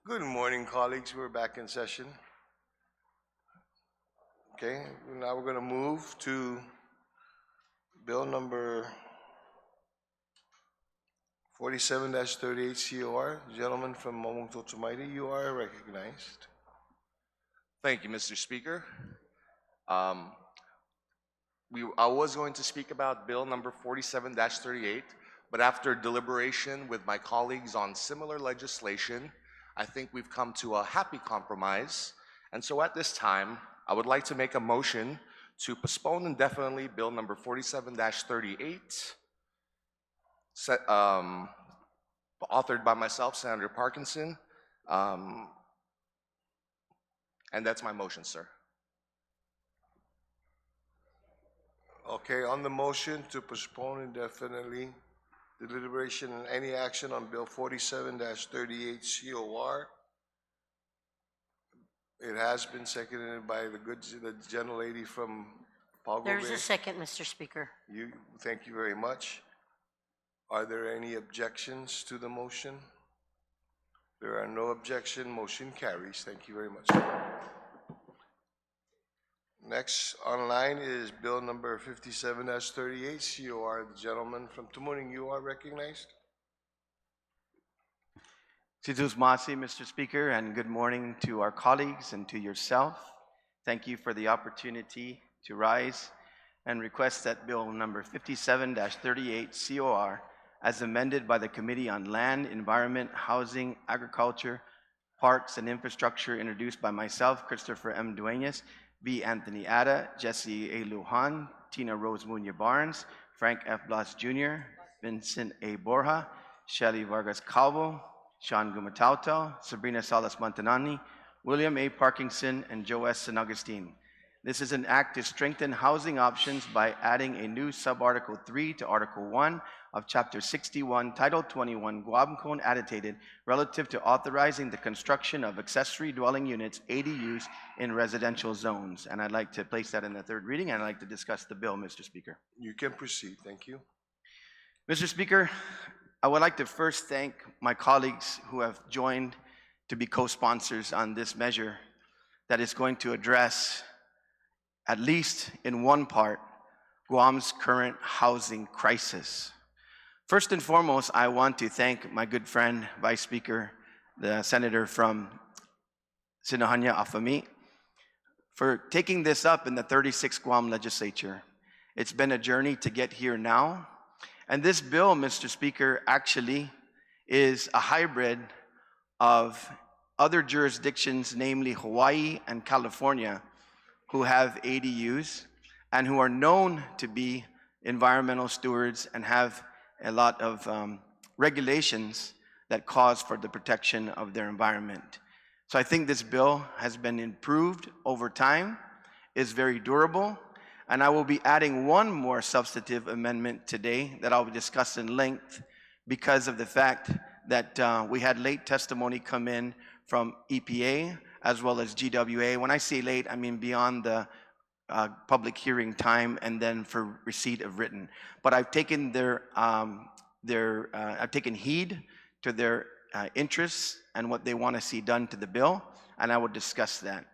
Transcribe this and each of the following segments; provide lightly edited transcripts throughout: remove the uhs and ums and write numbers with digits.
Good morning, colleagues. We're back in session. Okay, now we're going to move to bill number 47-38 COR. Gentleman from Momong Totomaiti, you are recognized. Thank you, Mr. Speaker. I was going to speak about bill number 47-38, but after deliberation with my colleagues on similar legislation, I think we've come to a happy compromise. And so at this time, I would like to make a motion to postpone indefinitely bill number 47-38, authored by myself, Senator Parkinson. And that's my motion, sir. Okay, on the motion to postpone indefinitely the deliberation and any action on bill 47-38 COR, it has been seconded by the gentlelady from Pago Bay. There's a second, Mr. Speaker. Thank you very much. Are there any objections to the motion? There are no objections. Motion carries. Thank you very much. Next online is bill number 57-38 COR. The gentleman from Tumuning, you are recognized. Situs Masi, Mr. Speaker, and good morning to our colleagues and to yourself. Thank you for the opportunity to rise and request that bill number 57-38 COR, as amended by the Committee on Land, Environment, Housing, Agriculture, Parks, and Infrastructure, introduced by myself, Christopher M. Duenas, B. Anthony Ada, Jesse A. Lujan, Tina Rose Munya Barnes, Frank F. Blas Jr., Vincent A. Borja, Shelly Vargas Calvo, Sean Gumatauto, Sabrina Salas Montanani, William A. Parkinson, and Joe S. San Agustin. This is an act to strengthen housing options by adding a new sub-Article 3 to Article 1 of Chapter 61, Title 21, Guam Code Annotated, relative to authorizing the construction of accessory dwelling units, ADUs, in residential zones. And I'd like to place that in the third reading, and I'd like to discuss the bill, Mr. Speaker. You can proceed. Thank you. Mr. Speaker, I would like to first thank my colleagues who have joined to be co-sponsors on this measure that is going to address, at least in one part, Guam's current housing crisis. First and foremost, I want to thank my good friend, Vice Speaker, the Senator from Sinohanya Afami, for taking this up in the 36th Guam Legislature. It's been a journey to get here now. And this bill, Mr. Speaker, actually is a hybrid of other jurisdictions, namely Hawaii and California, who have ADUs and who are known to be environmental stewards and have a lot of regulations that cause for the protection of their environment. So I think this bill has been improved over time, is very durable, and I will be adding one more substantive amendment today that I'll discuss in length because of the fact that we had late testimony come in from EPA as well as GWA. When I say late, I mean beyond the public hearing time and then for receipt of written. But I've taken I've taken heed to their interests and what they want to see done to the bill, and I will discuss that.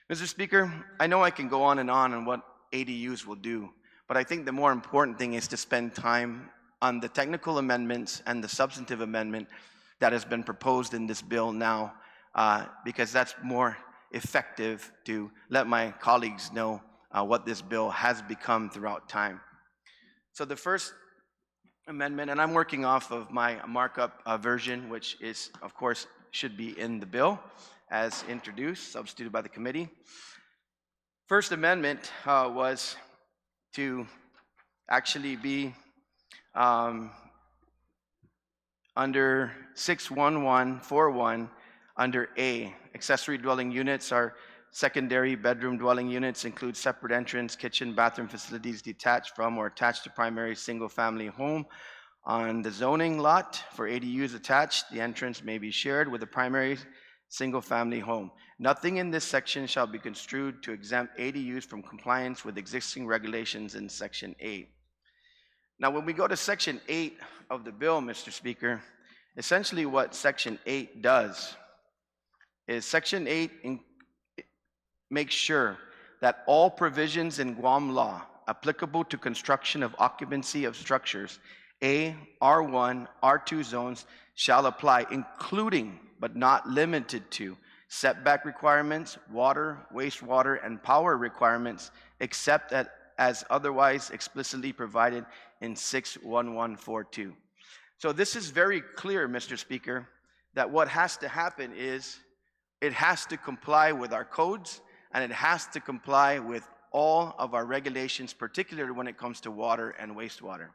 Mr. Speaker, I know I can go on what ADUs will do, but I think the more important thing is to spend time on the technical amendments and the substantive amendment that has been proposed in this bill now, because that's more effective to let my colleagues know what this bill has become throughout time. So the first amendment, and I'm working off of my markup version, which is, of course, should be in the bill as introduced, substituted by the committee. First amendment was to actually be under 61141 under A. Accessory dwelling units are secondary bedroom dwelling units, include separate entrance, kitchen, bathroom facilities detached from or attached to primary single-family home. On the zoning lot for ADUs attached, the entrance may be shared with a primary single-family home. Nothing in this section shall be construed to exempt ADUs from compliance with existing regulations in Section 8. Now, when we go to Section 8 of the bill, Mr. Speaker, essentially what Section 8 does is Section 8 makes sure that all provisions in Guam law applicable to construction of occupancy of structures, A, R1, R2 zones shall apply, including but not limited to setback requirements, water, wastewater, and power requirements, except as otherwise explicitly provided in 61142. So this is very clear, Mr. Speaker, that what has to happen is it has to comply with our codes and it has to comply with all of our regulations, particularly when it comes to water and wastewater.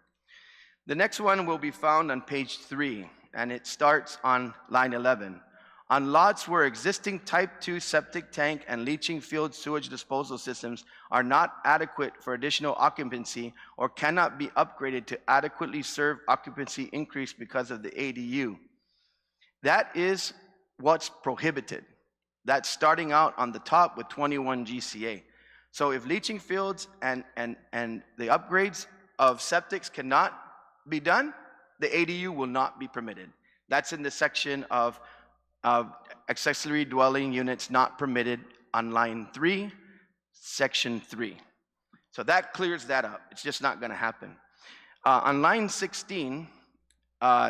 The next one will be found on page 3, and it starts on line 11. On lots where existing type 2 septic tank and leaching field sewage disposal systems are not adequate for additional occupancy or cannot be upgraded to adequately serve occupancy increase because of the ADU. That is what's prohibited. That's starting out on the top with 21 GCA. So if leaching fields and the upgrades of septics cannot be done, the ADU will not be permitted. That's in the section of accessory dwelling units not permitted on line 3, section 3. So that clears that up. It's just not going to happen. On line 16,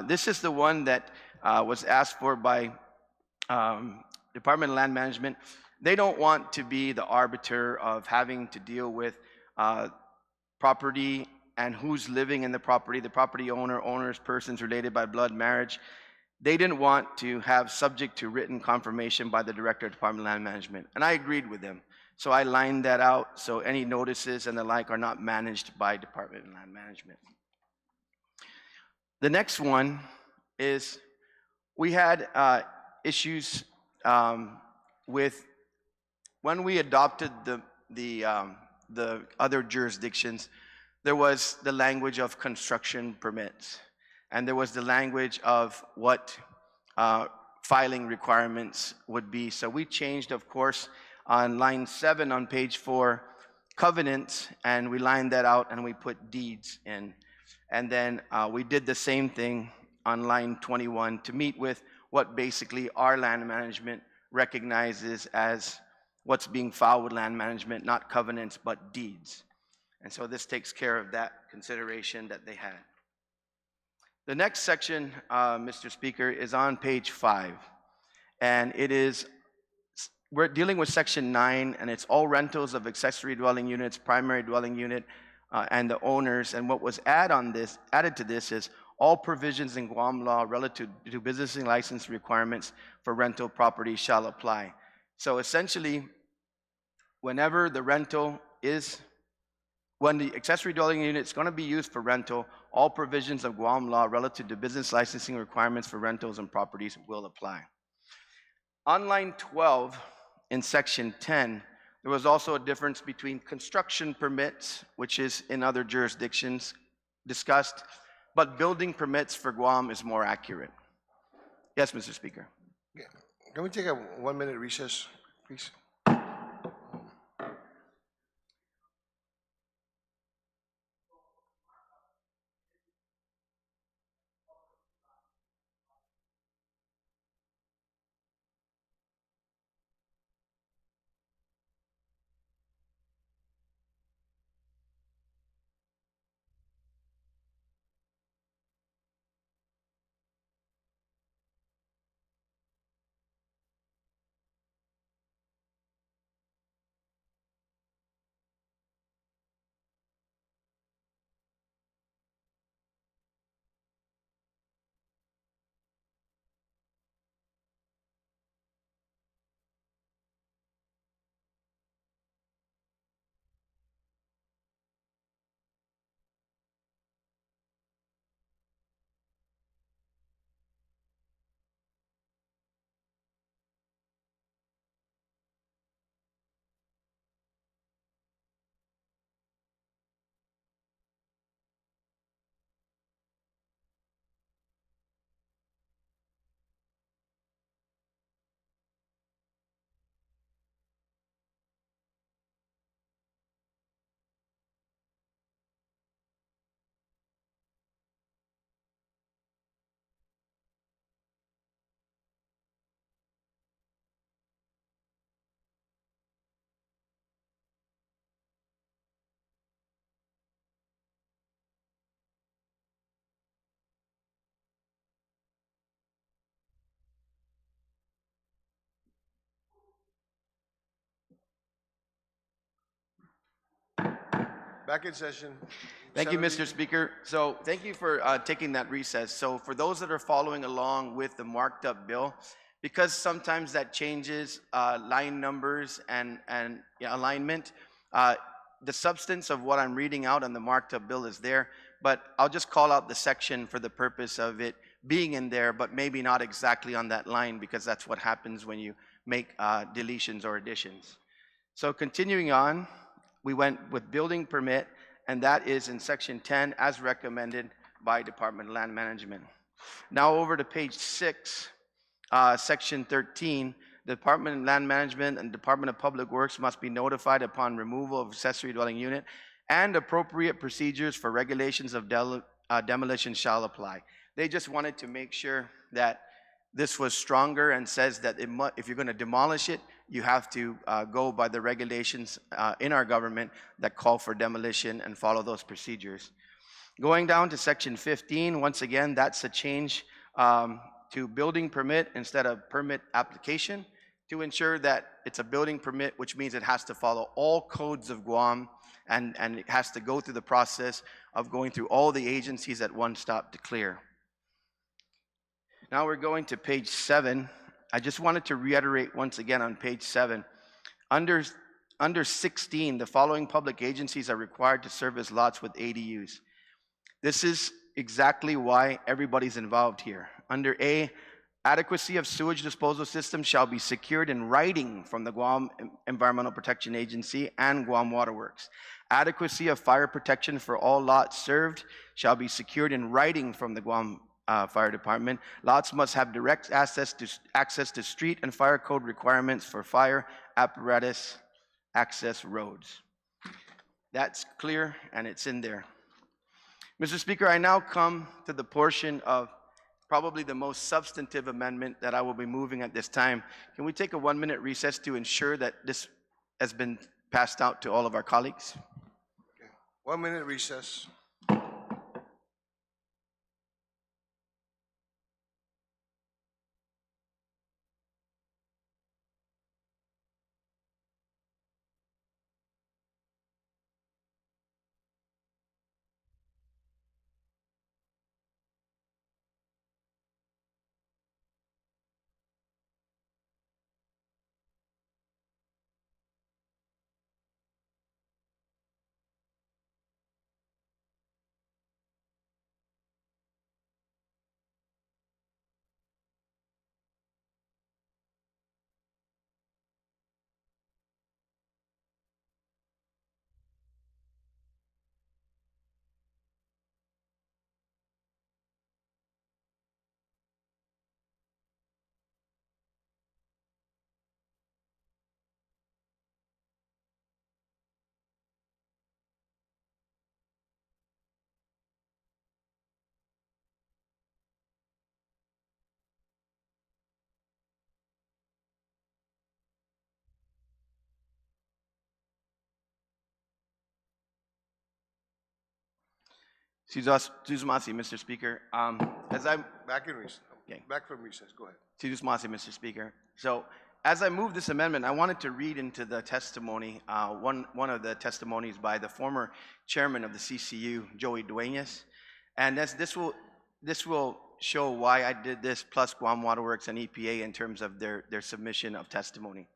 this is the one that was asked for by Department of Land Management. They don't want to be the arbiter of having to deal with property and who's living in the property owner, owners, persons related by blood, marriage. They didn't want to have subject to written confirmation by the Director of Department of Land Management. And I agreed with them. So I lined that out so any notices and the like are not managed by Department of Land Management. The next one is we had issues with when we adopted the other jurisdictions. There was the language of construction permits, and there was the language of what filing requirements would be. So we changed, of course, on line 7 on page 4, covenants, and we lined that out and we put deeds in. And then we did the same thing on line 21 to meet with what basically our land management recognizes as what's being filed with land management, not covenants, but deeds. And so this takes care of that consideration that they had. The next section, Mr. Speaker, is on page 5. And it is, we're dealing with section 9, and it's all rentals of accessory dwelling units, primary dwelling unit, and the owners. And what was added to this is all provisions in Guam law relative to business and license requirements for rental property shall apply. So essentially, whenever the rental is, when the accessory dwelling unit is going to be used for rental, all provisions of Guam law relative to business licensing requirements for rentals and properties will apply. On line 12, in section 10, there was also a difference between construction permits, which is in other jurisdictions discussed, but building permits for Guam is more accurate. Yes, Mr. Speaker. Can we take a 1-minute recess, please? Back in session. Thank you, Senator Mr. Speaker. So thank you for taking that recess. So for those that are following along with the marked up bill, because sometimes that changes line numbers and yeah, alignment, the substance of what I'm reading out on the marked up bill is there, but I'll just call out the section for the purpose of it being in there, but maybe not exactly on that line, because that's what happens when you make deletions or additions. So continuing on, we went with building permit, and that is in section 10 as recommended by Department of Land Management. Now over to page 6, section 13, the Department of Land Management and Department of Public Works must be notified upon removal of accessory dwelling unit, and appropriate procedures for regulations of demolition shall apply. They just wanted to make sure that this was stronger and says that if you're going to demolish it, you have to go by the regulations in our government that call for demolition and follow those procedures. Going down to section 15, once again, that's a change to building permit instead of permit application, to ensure that it's a building permit, which means it has to follow all codes of Guam, and it has to go through the process of going through all the agencies at one stop to clear. Now we're going to page 7. I just wanted to reiterate once again on page 7. Under 16, the following public agencies are required to service lots with ADUs. This is exactly why everybody's involved here. Under A, adequacy of sewage disposal systems shall be secured in writing from the Guam Environmental Protection Agency and Guam Water Works. Adequacy of fire protection for all lots served shall be secured in writing from the Guam Fire Department. Lots must have direct access to street and fire code requirements for fire apparatus access roads. That's clear and it's in there. Mr. Speaker, I now come to the portion of probably the most substantive amendment that I will be moving at this time. Can we take a 1-minute recess to ensure that this has been passed out to all of our colleagues? Okay. 1-minute recess. Suzumasi, Mr. Speaker. As I'm Back in recess. Okay. Back from recess. Go ahead. Suzumasi, Mr. Speaker. So as I move this amendment, I wanted to read into the testimony, one of the testimonies by the former chairman of the CCU, Joey Duenas. And this will show why I did this, plus Guam Water Works and EPA in terms of their submission of testimony.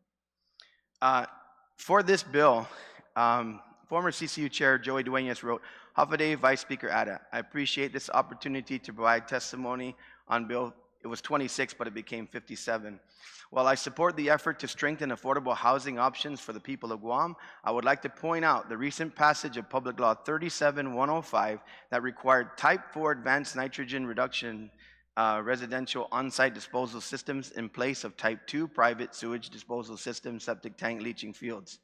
For this bill, former CCU Chair Joey Duenas wrote, Hafade Vice Speaker Ada, I appreciate this opportunity to provide testimony on Bill, it was 26, but it became 57. While I support the effort to strengthen affordable housing options for the people of Guam, I would like to point out the recent passage of Public Law 37-105 that required Type 4 advanced nitrogen reduction residential on-site disposal systems in place of Type 2 private sewage disposal systems, septic tank leaching fields.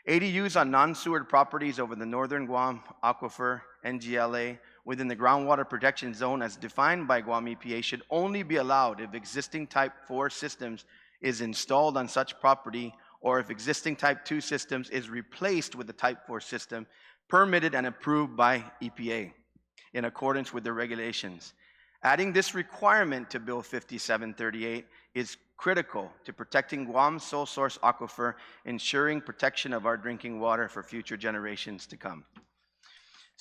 ADUs on non-sewered properties over the northern Guam aquifer, NGLA, within the groundwater protection zone as defined by Guam EPA should only be allowed if existing Type 4 systems is installed on such property, or if existing Type 2 systems is replaced with the Type 4 system permitted and approved by EPA in accordance with the regulations. Adding this requirement to Bill 5738 is critical to protecting Guam's sole source aquifer, ensuring protection of our drinking water for future generations to come.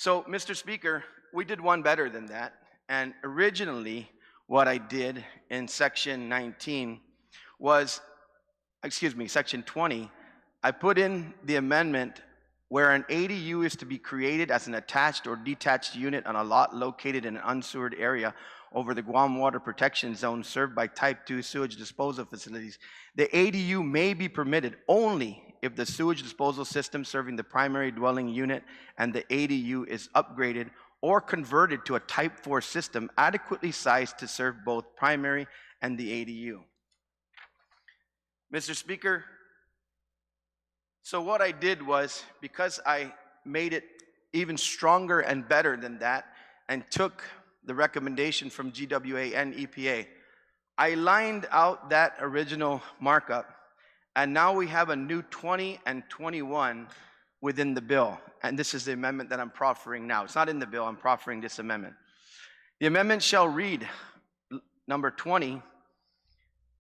So, Mr. Speaker, we did one better than that. And originally, what I did in section 19 was, section 20, I put in the amendment where an ADU is to be created as an attached or detached unit on a lot located in an unsewered area over the Guam Water Protection Zone served by Type 2 sewage disposal facilities. The ADU may be permitted only if the sewage disposal system serving the primary dwelling unit and the ADU is upgraded or converted to a Type 4 system adequately sized to serve both primary and the ADU. Mr. Speaker, so what I did was, because I made it even stronger and better than that and took the recommendation from GWA and EPA, I lined out that original markup, and now we have a new 20 and 21 within the bill. And this is the amendment that I'm proffering now. It's not in the bill, I'm proffering this amendment. The amendment shall read, number 20,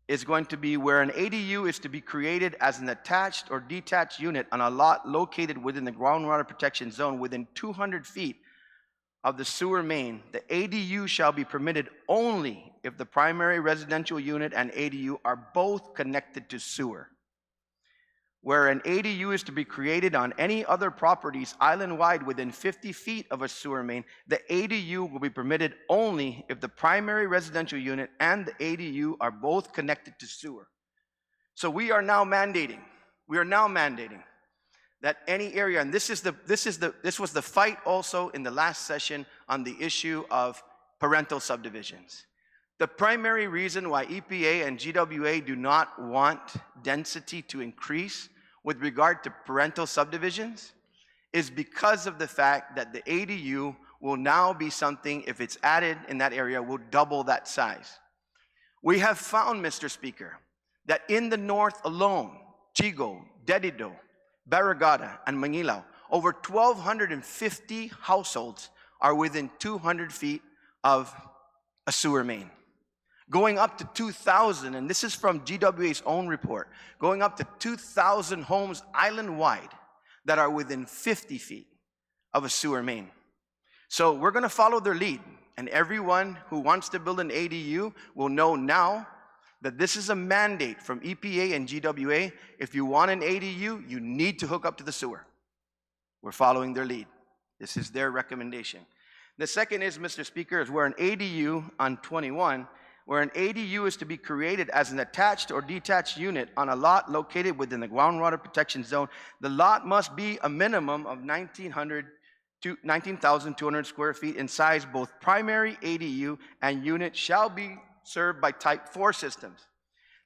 is going to be where an ADU is to be created as an attached or detached unit on a lot located within the groundwater protection zone within 200 feet of the sewer main. The ADU shall be permitted only if the primary residential unit and ADU are both connected to sewer. Where an ADU is to be created on any other properties island-wide within 50 feet of a sewer main, the ADU will be permitted only if the primary residential unit and the ADU are both connected to sewer. So we are now mandating that any area, and this was the fight also in the last session on the issue of parental subdivisions. The primary reason why EPA and GWA do not want density to increase with regard to parental subdivisions is because of the fact that the ADU will now be something, if it's added in that area, will double that size. We have found, Mr. Speaker, that in the north alone, Chigo, Dedido, Barragata, and Manilao, over 1,250 households are within 200 feet of a sewer main. Going up to 2,000, and this is from GWA's own report, going up to 2,000 homes island-wide that are within 50 feet of a sewer main. So we're going to follow their lead, and everyone who wants to build an ADU will know now that this is a mandate from EPA and GWA. If you want an ADU, you need to hook up to the sewer. We're following their lead. This is their recommendation. The second is, Mr. Speaker, is where an ADU on 21, where an ADU is to be created as an attached or detached unit on a lot located within the groundwater protection zone. The lot must be a minimum of 19,200 square feet in size. Both primary ADU and unit shall be served by Type 4 systems.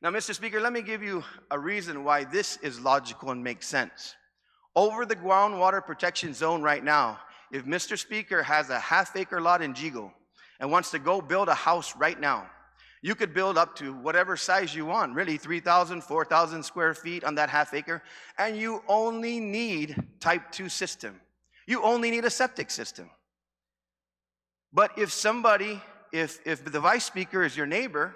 Now, Mr. Speaker, let me give you a reason why this is logical and makes sense. Over the groundwater protection zone right now, if Mr. Speaker has a half-acre lot in Jigo and wants to go build a house right now, you could build up to whatever size you want, really 3,000, 4,000 square feet on that half acre, and you only need Type 2 system. You only need a septic system. But if somebody, if the Vice Speaker is your neighbor,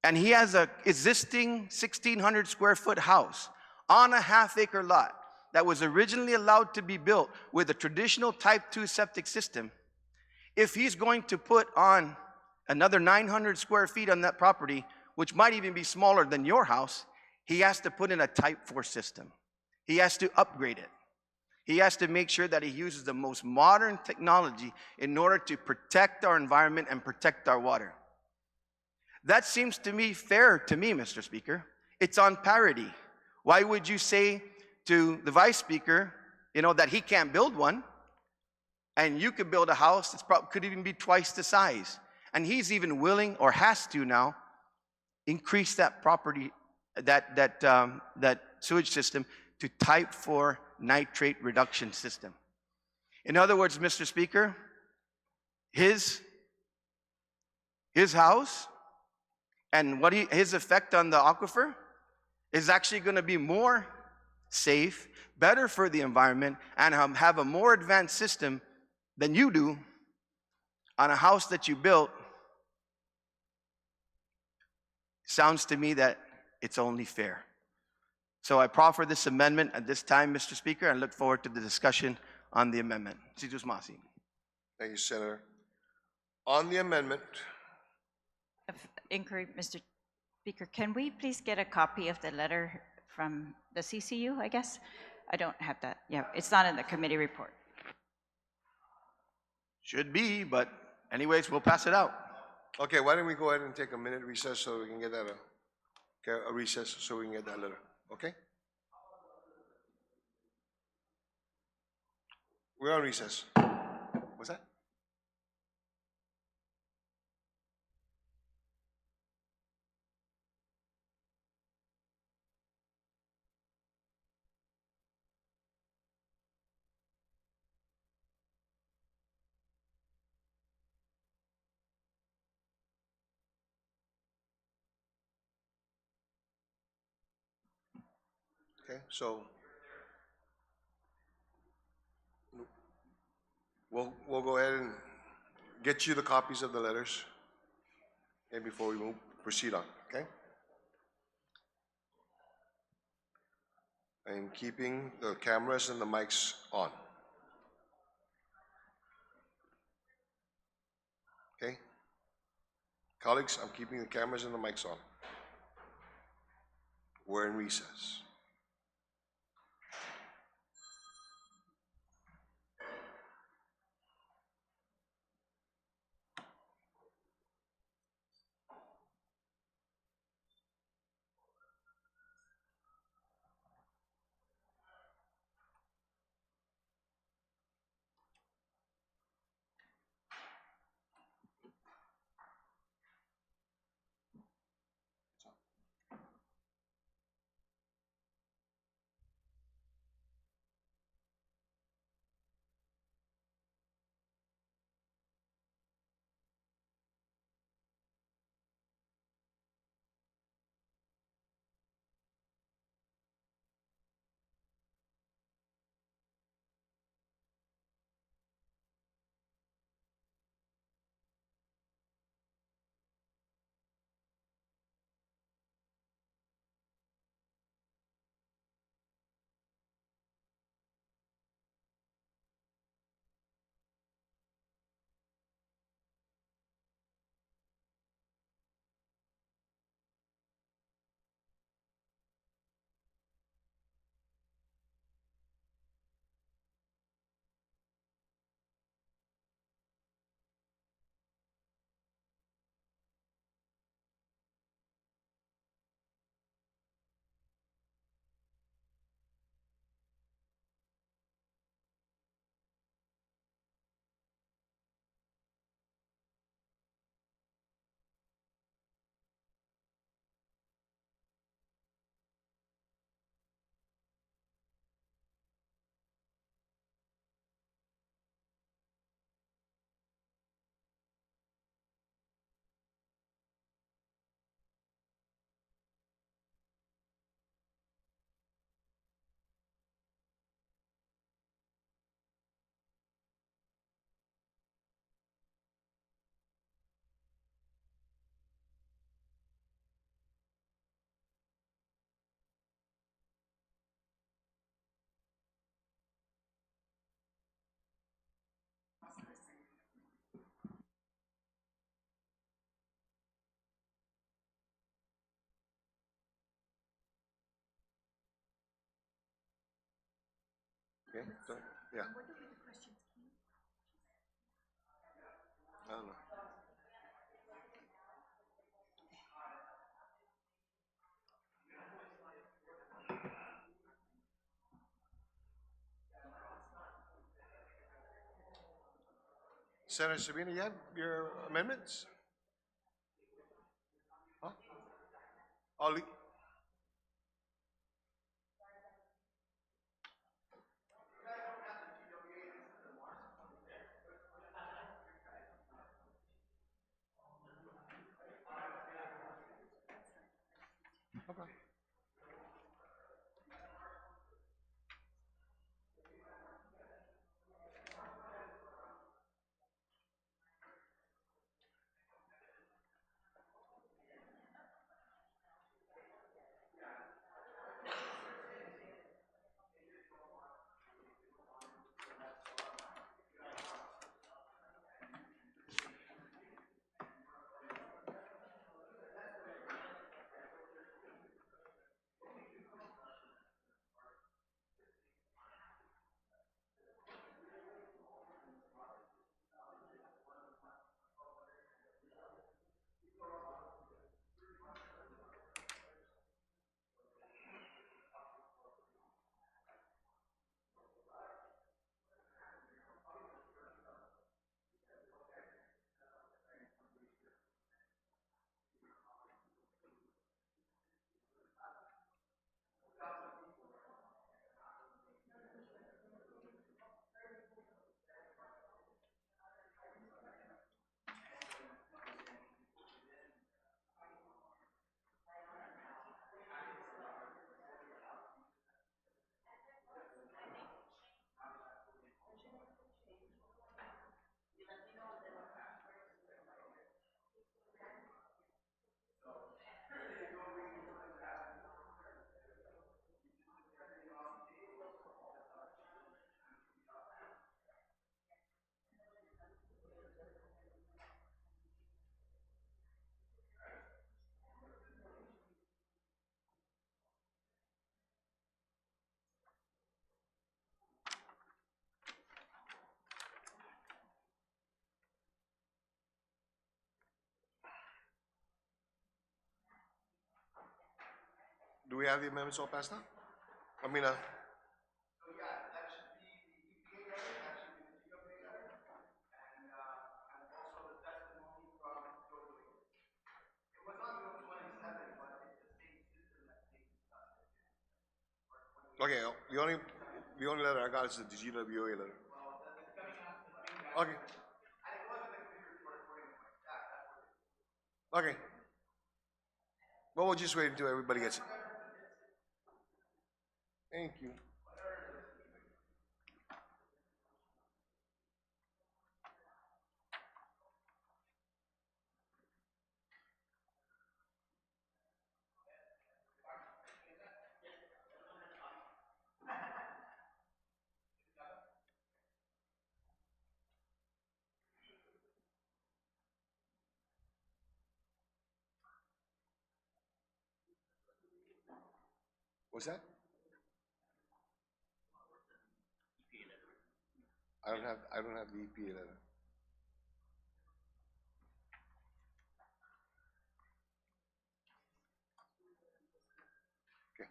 and he has an existing 1,600 square foot house on a half acre lot that was originally allowed to be built with a traditional Type 2 septic system, if he's going to put on another 900 square feet on that property, which might even be smaller than your house, he has to put in a Type 4 system. He has to upgrade it. He has to make sure that he uses the most modern technology in order to protect our environment and protect our water. That seems to me fair to me, Mr. Speaker. It's on parity. Why would you say to the Vice Speaker, that he can't build one, and you could build a house that could even be twice the size? And he's even willing, or has to now, increase that property, that sewage system to Type 4 nitrate reduction system. In other words, Mr. Speaker, his house and his effect on the aquifer is actually going to be more safe, better for the environment, and have a more advanced system than you do on a house that you built. Sounds to me that it's only fair. So I proffer this amendment at this time, Mr. Speaker, and look forward to the discussion on the amendment. Situs Masi. Thank you, Senator. On the amendment, Of inquiry, Mr. Speaker, can we please get a copy of the letter from the CCU, I guess? I don't have that. Yeah, it's not in the committee report. Should be, but anyways, we'll pass it out. okay, why don't we go ahead and take a minute recess so we can get that, okay, a recess so we can get that letter, okay? We're on recess. What's that? Okay, so we'll go ahead and get you the copies of the letters, okay, before we proceed on, okay? And keeping the cameras and the mics on. Okay? Colleagues, I'm keeping the cameras and the mics on. We're in recess. Okay? So, yeah. I don't know. Senator Sabina, you have your amendments? Huh? Ali? Okay. Do we have the amendments all passed now? I mean, okay, the only letter I got is the GWA letter. Okay. Okay. Well, we'll just wait until everybody gets it. Thank you. What's that? I don't have the EPA letter. Okay.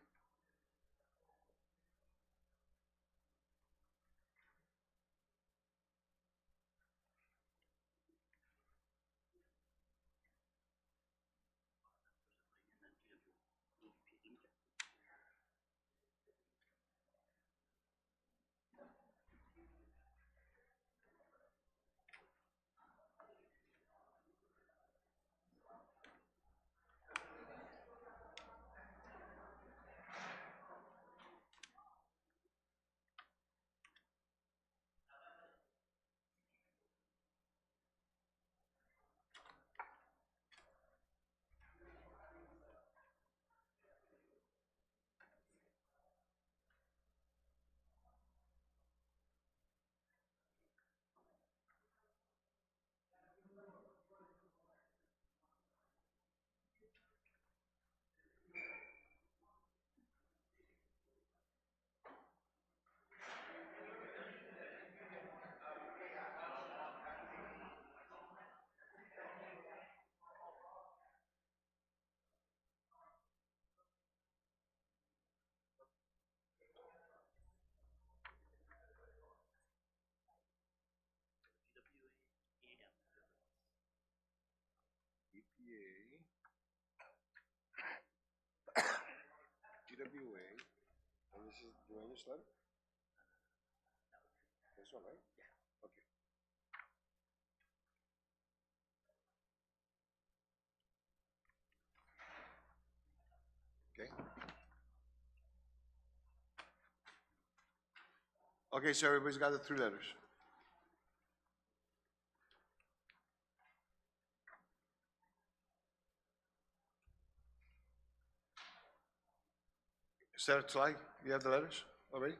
EPA, GWA, and this is the English letter? This one, right? Yeah. Okay. Okay. Okay, so everybody's got the three letters. Senator Tlai, you have the letters already?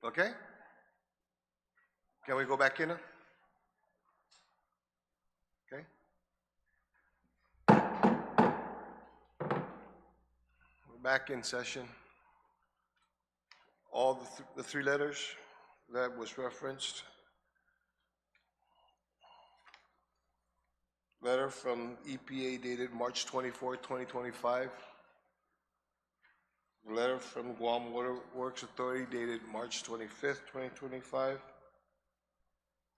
Okay? Can we go back in now? Okay? We're back in session. All the three letters that was referenced. Letter from EPA dated March 24, 2025. Letter from Guam Water Works Authority dated March 25th, 2025.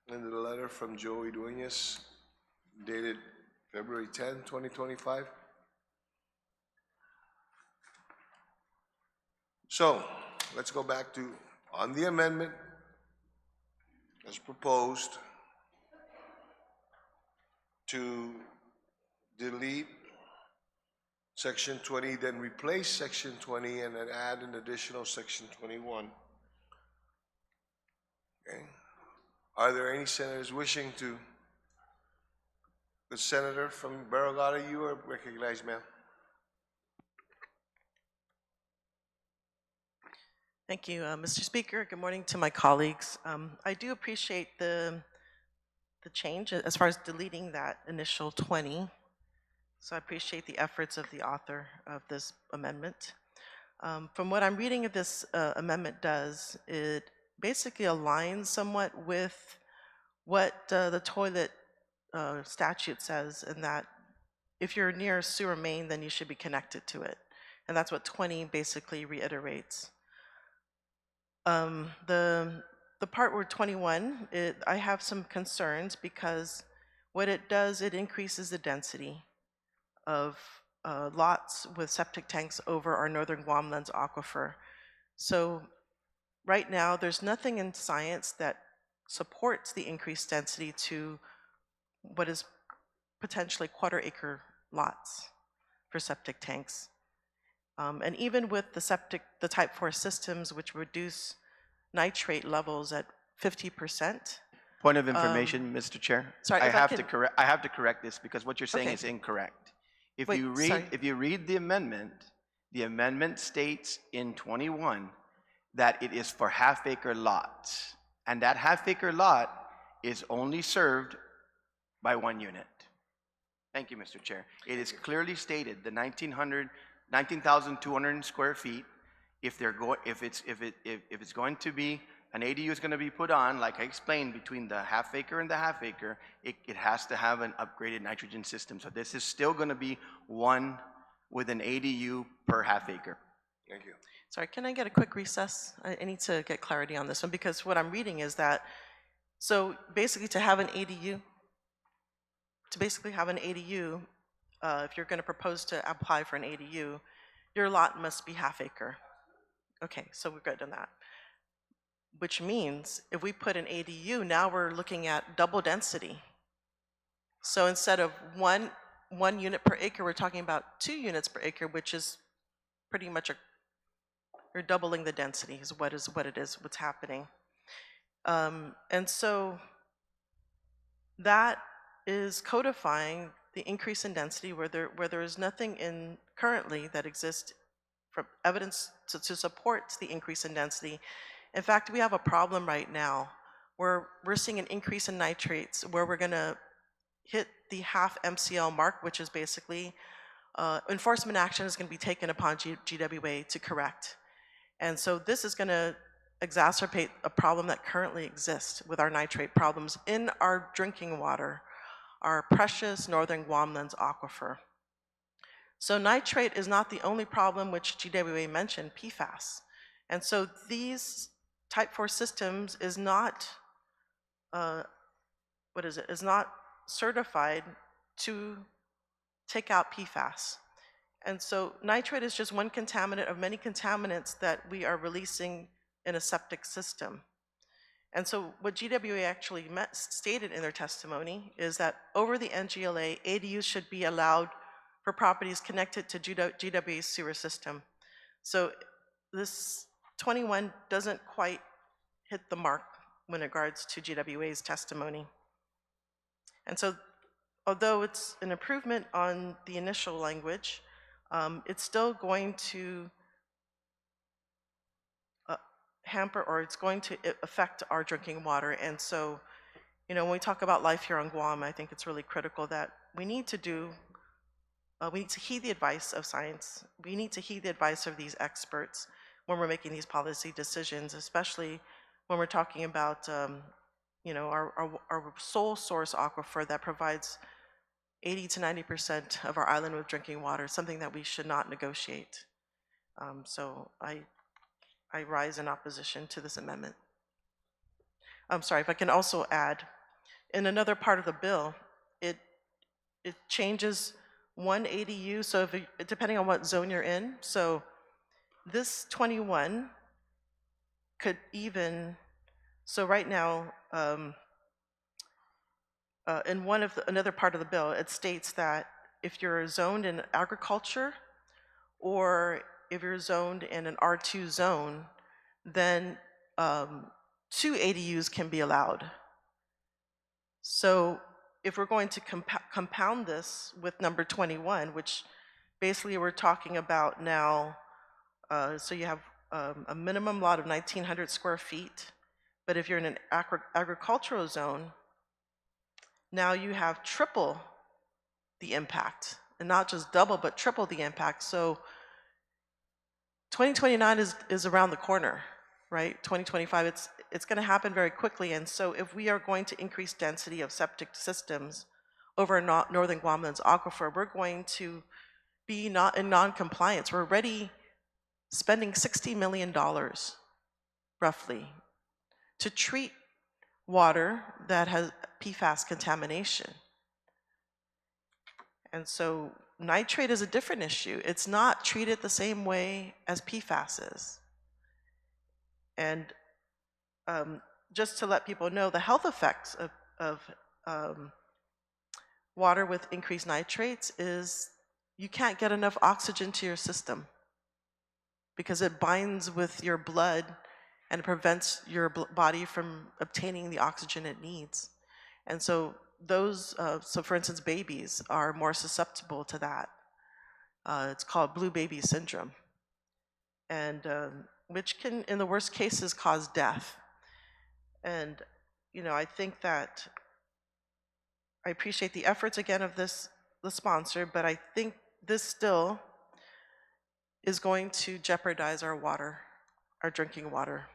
And the letter from Joey Duenas dated February 10, 2025. So, let's go back to, on the amendment as proposed, to delete section 20, then replace section 20, and then add an additional section 21. Okay. Are there any senators wishing to? The senator from Barragata, you are recognized, ma'am. Thank you, Mr. Speaker. Good morning to my colleagues. I do appreciate the change as far as deleting that initial 20. So I appreciate the efforts of the author of this amendment. From what I'm reading of this amendment does, it basically aligns somewhat with what the toilet statute says, in that if you're near a sewer main, then you should be connected to it. And that's what 20 basically reiterates. The part where 21, I have some concerns because what it does, it increases the density of lots with septic tanks over our northern Guam Lens aquifer. So right now, there's nothing in science that supports the increased density to what is potentially quarter-acre lots for septic tanks. And even with the type 4 systems, which reduce nitrate levels at 50%. Point of information, Mr. Chair. Sorry, I if I have can- to correct. I have to correct this because what you're saying Okay. is incorrect. If Wait, you read, sorry. if you read the amendment states in 21 that it is for half-acre lots, and that half-acre lot is only served by 1 unit. Thank you, Mr. Chair. It is clearly stated the 19,200 square feet. If it's going to be an ADU is going to be put on, like I explained, between the half-acre and the half-acre, it has to have an upgraded nitrogen system. So this is still going to be one with an ADU per half-acre. Thank you. Sorry, can I get a quick recess? I need to get clarity on this one, because what I'm reading is that, so basically to have an ADU, if you're going to propose to apply for an ADU, your lot must be half-acre. Okay, so we're good on that. Which means if we put an ADU, now we're looking at double density. So instead of one unit per acre, we're talking about 2 units per acre, which is pretty much you're doubling the density is what's happening. And so that is codifying the increase in density where there is nothing currently that exists from evidence to support the increase in density. In fact, we have a problem right now where we're seeing an increase in nitrates where we're going to hit the half MCL mark, which is basically enforcement action is going to be taken upon GWA to correct. And so this is going to exacerbate a problem that currently exists with our nitrate problems in our drinking water, our precious northern Guam Lens aquifer. So nitrate is not the only problem which GWA mentioned, PFAS. And so these type 4 systems is not, is not certified to take out PFAS. And so nitrate is just one contaminant of many contaminants that we are releasing in a septic system. And so what GWA actually stated in their testimony is that over the NGLA, ADUs should be allowed for properties connected to GWA's sewer system. So this 21 doesn't quite hit the mark when it regards to GWA's testimony. And so although it's an improvement on the initial language, it's still going to hamper, or it's going to affect our drinking water. And so, you know, when we talk about life here on Guam, I think it's really critical that we need to heed the advice of science. We need to heed the advice of these experts when we're making these policy decisions, especially when we're talking about, you know, our sole source aquifer that provides 80 to 90% of our island with drinking water, something that we should not negotiate. So I rise in opposition to this amendment. I'm sorry, if I can also add, in another part of the bill, it changes one ADU, so depending on what zone you're in, so this 21 could even, so right now, in another part of the bill, it states that if you're zoned in agriculture or if you're zoned in an R2 zone, then 2 ADUs can be allowed. So if we're going to compound this with number 21, which basically we're talking about now, so you have a minimum lot of 1,900 square feet, but if you're in an agricultural zone, now you have triple the impact, and not just double, but triple the impact. So 2029 is around the corner, right? 2025, it's going to happen very quickly. And so if we are going to increase density of septic systems over northern Guamland's aquifer, we're going to be not in non-compliance. We're already spending $60 million, roughly, to treat water that has PFAS contamination. And so nitrate is a different issue. It's not treated the same way as PFAS is. And just to let people know, the health effects of water with increased nitrates is you can't get enough oxygen to your system because it binds with your blood and prevents your body from obtaining the oxygen it needs. And so those, so for instance, babies are more susceptible to that. It's called blue baby syndrome, and which can, in the worst cases, cause death. And, you know, I think that I appreciate the efforts again of the sponsor, but I think this still is going to jeopardize our water, our drinking water.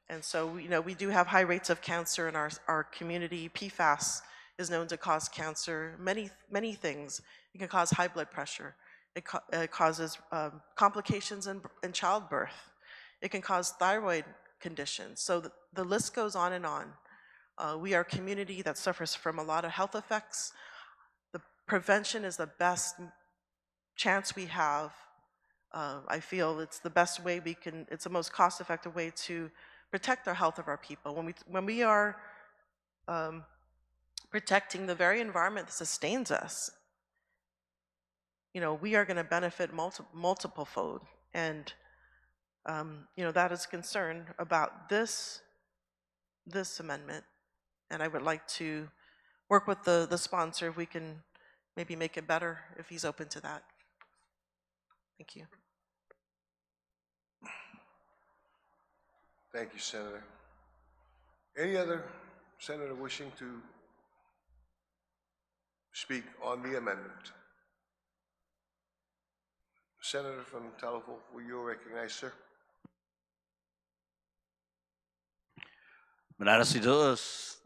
And so, you know, we do have high rates of cancer in our community. PFAS is known to cause cancer, many things. It can cause high blood pressure. It causes complications in childbirth. It can cause thyroid conditions. So the list goes on and on. We are a community that suffers from a lot of health effects. The prevention is the best chance we have. I feel it's the best way we can, it's the most cost-effective way to protect the health of our people. When we are protecting the very environment that sustains us, you know, we are going to benefit multiple fold. And you know, that is concern about this amendment. And I would like to work with the sponsor if we can maybe make it better, if he's open to that. Thank you. Thank you, Senator. Any other senator wishing to speak on the amendment? Senator from Talifo, will you recognize, sir? Bananas y todos,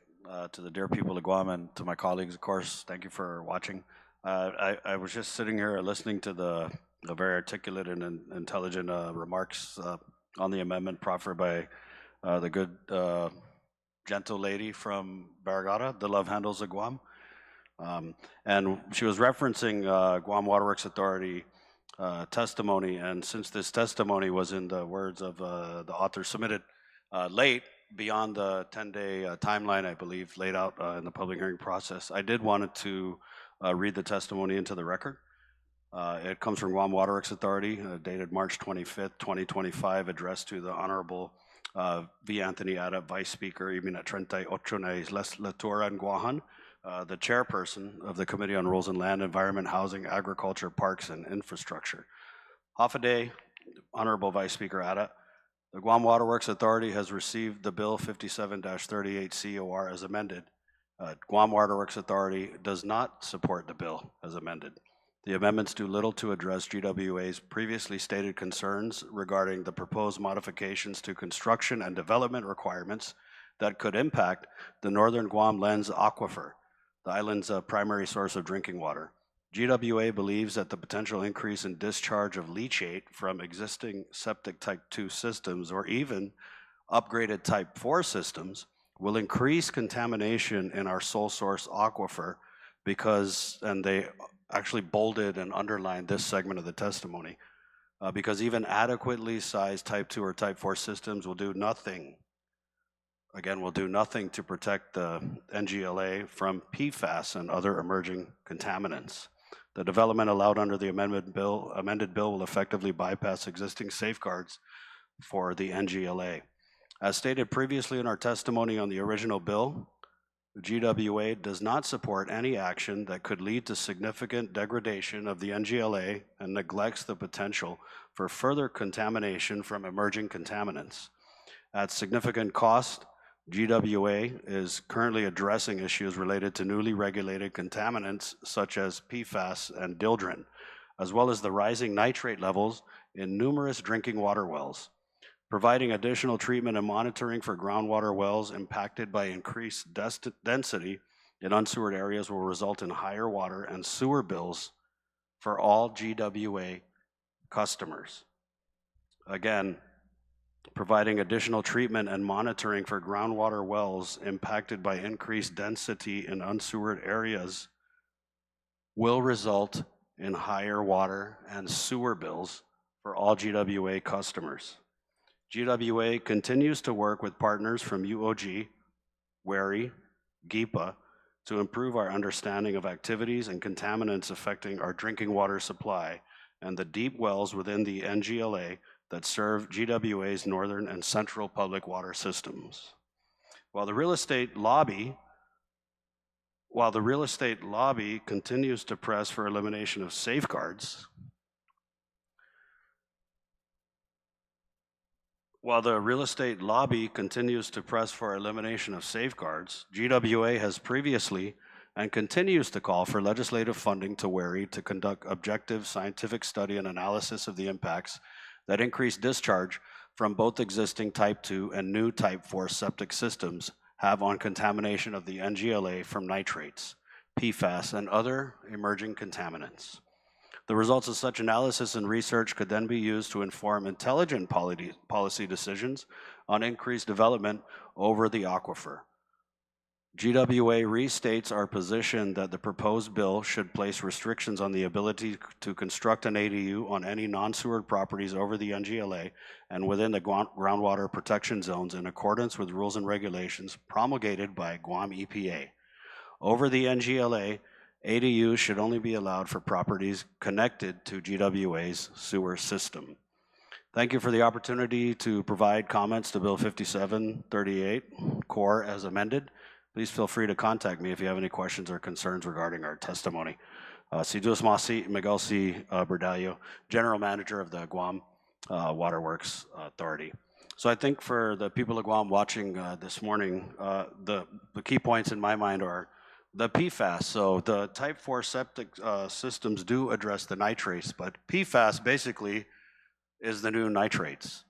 to the dear people of Guam and to my colleagues, of course, thank you for watching. I was just sitting here listening to the very articulate and intelligent remarks on the amendment proffered by the good gentle lady from Barragata, the Love Handles of Guam. And she was referencing Guam Waterworks Authority testimony, and since this testimony was in the words of the author submitted late, beyond the 10-day timeline, I believe, laid out in the public hearing process, I did wanted to read the testimony into the record. It comes from Guam Waterworks Authority, dated March 25th, 2025, addressed to the Honorable V. Anthony Ada, Vice Speaker, Ibina 38 Legislature and Guahan, the chairperson of the Committee on Rules and Land, Environment, Housing, Agriculture, Parks, and Infrastructure. Half a day, Honorable Vice Speaker Ada, the Guam Waterworks Authority has received the Bill 57-38 COR as amended. Guam Waterworks Authority does not support the bill as amended. The amendments do little to address GWA's previously stated concerns regarding the proposed modifications to construction and development requirements that could impact the northern Guam Lens aquifer, the island's primary source of drinking water. GWA believes that the potential increase in discharge of leachate from existing septic type 2 systems or even upgraded type 4 systems will increase contamination in our sole source aquifer because, and they actually bolded and underlined this segment of the testimony, because even adequately sized type 2 or type 4 systems will do nothing, again, will do nothing to protect the NGLA from PFAS and other emerging contaminants. The development allowed under the amended bill will effectively bypass existing safeguards for the NGLA. As stated previously in our testimony on the original bill, GWA does not support any action that could lead to significant degradation of the NGLA and neglects the potential for further contamination from emerging contaminants. At significant cost, GWA is currently addressing issues related to newly regulated contaminants such as PFAS and dildrin, as well as the rising nitrate levels in numerous drinking water wells. Providing additional treatment and monitoring for groundwater wells impacted by increased density in unsewered areas will result in higher water and sewer bills for all GWA customers. Again, providing additional treatment and monitoring for groundwater wells impacted by increased density in unsewered areas will result in higher water and sewer bills for all GWA customers. GWA continues to work with partners from UOG, WARI, GIPA to improve our understanding of activities and contaminants affecting our drinking water supply and the deep wells within the NGLA that serve GWA's northern and central public water systems. While the real estate lobby continues to press for elimination of safeguards, GWA has previously and continues to call for legislative funding to WARI to conduct objective scientific study and analysis of the impacts that increased discharge from both existing Type 2 and new Type 4 septic systems have on contamination of the NGLA from nitrates, PFAS, and other emerging contaminants. The results of such analysis and research could then be used to inform intelligent policy decisions on increased development over the aquifer. GWA restates our position that the proposed bill should place restrictions on the ability to construct an ADU on any non-sewered properties over the NGLA and within the groundwater protection zones in accordance with rules and regulations promulgated by Guam EPA. Over the NGLA, ADUs should only be allowed for properties connected to GWA's sewer system. Thank you for the opportunity to provide comments to Bill 5738, Core as amended. Please feel free to contact me if you have any questions or concerns regarding our testimony. Si Dios Masi, Miguel C. Berdallo, General Manager of the Guam Waterworks Authority. So I think for the people of Guam watching this morning, the key points in my mind are the PFAS. So the Type 4 septic systems do address the nitrates, but PFAS basically is the new nitrates,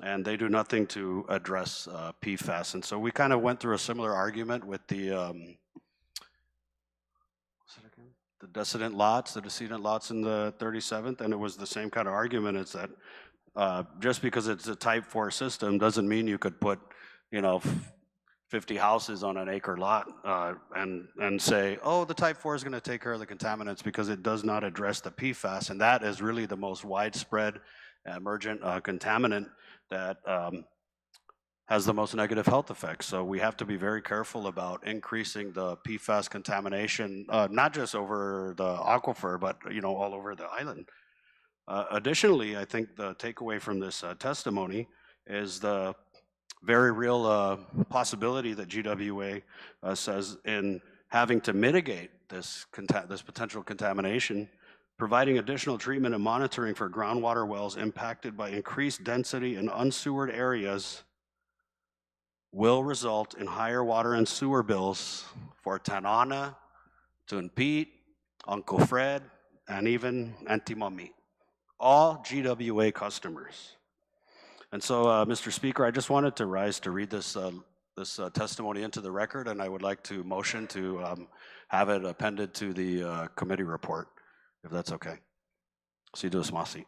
and they do nothing to address PFAS. And so we kind of went through a similar argument with the decedent lots in the 37th, and it was the same kind of argument. It's that just because it's a Type 4 system doesn't mean you could put, 50 houses on an acre lot and say, oh, the Type 4 is going to take care of the contaminants, because it does not address the PFAS, and that is really the most widespread emergent contaminant that has the most negative health effects. So we have to be very careful about increasing the PFAS contamination, not just over the aquifer, but all over the island. Additionally, I think the takeaway from this testimony is the very real possibility that GWA says in having to mitigate this potential contamination, providing additional treatment and monitoring for groundwater wells impacted by increased density in unsewered areas will result in higher water and sewer bills for Tanana, Tunpete, Uncle Fred, and even Auntie Mommy, all GWA customers. And so, Mr. Speaker, I just wanted to rise to read this testimony into the record, and I would like to motion to have it appended to the committee report, if that's okay. Si Dios Masi.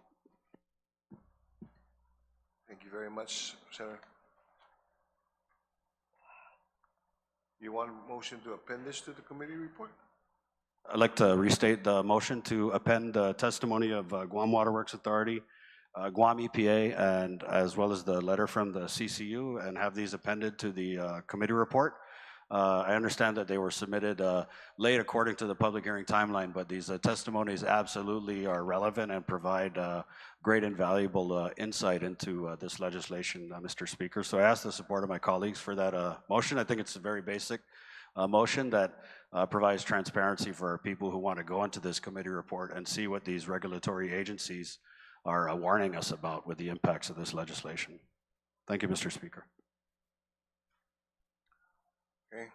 Thank you very much, Senator. You want a motion to append this to the committee report? I'd like to restate the motion to append the testimony of Guam Waterworks Authority, Guam EPA, and as well as the letter from the CCU, and have these appended to the committee report. I understand that they were submitted late according to the public hearing timeline, but these testimonies absolutely are relevant and provide great and valuable insight into this legislation, Mr. Speaker. So I ask the support of my colleagues for that motion. I think it's a very basic motion that provides transparency for people who want to go into this committee report and see what these regulatory agencies are warning us about with the impacts of this legislation. Thank you, Mr. Speaker. Okay.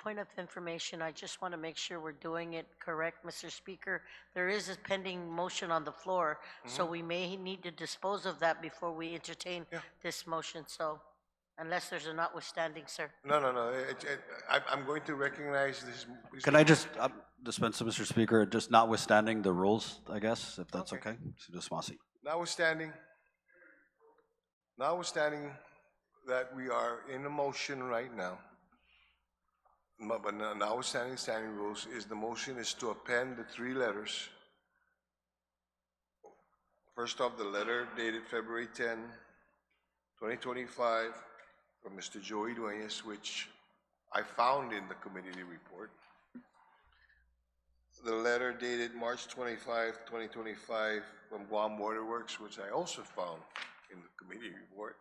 point of information, I just want to make sure we're doing it correct, Mr. Speaker. There is a pending motion on the floor, so we may need to dispose of that before we entertain this motion, so unless there's a notwithstanding, sir. No, I'm going to recognize this. Can I just dispense, Mr. Speaker, just notwithstanding the rules, I guess, if that's Okay. okay? Ms. Masi. Notwithstanding that we are in a motion right now, but notwithstanding standing rules, the motion is to append the 3 letters. First off, the letter dated February 10, 2025, from Mr. Joey Dueñas, which I found in the committee report. The letter dated March 25, 2025, from Guam Waterworks, which I also found in the committee report.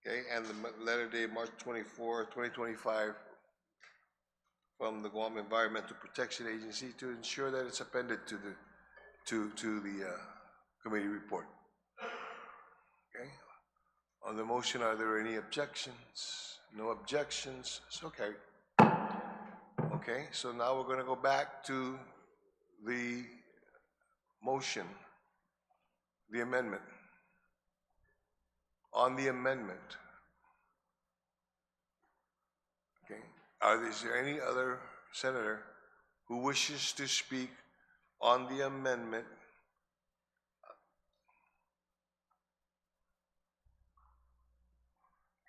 Okay, and the letter dated March 24, 2025, from the Guam Environmental Protection Agency to ensure that it's appended to the committee report. Okay. On the motion, are there any objections? No objections. It's okay. Okay, so now we're going to go back to the motion, the amendment. On the amendment, okay, is there any other senator who wishes to speak on the amendment?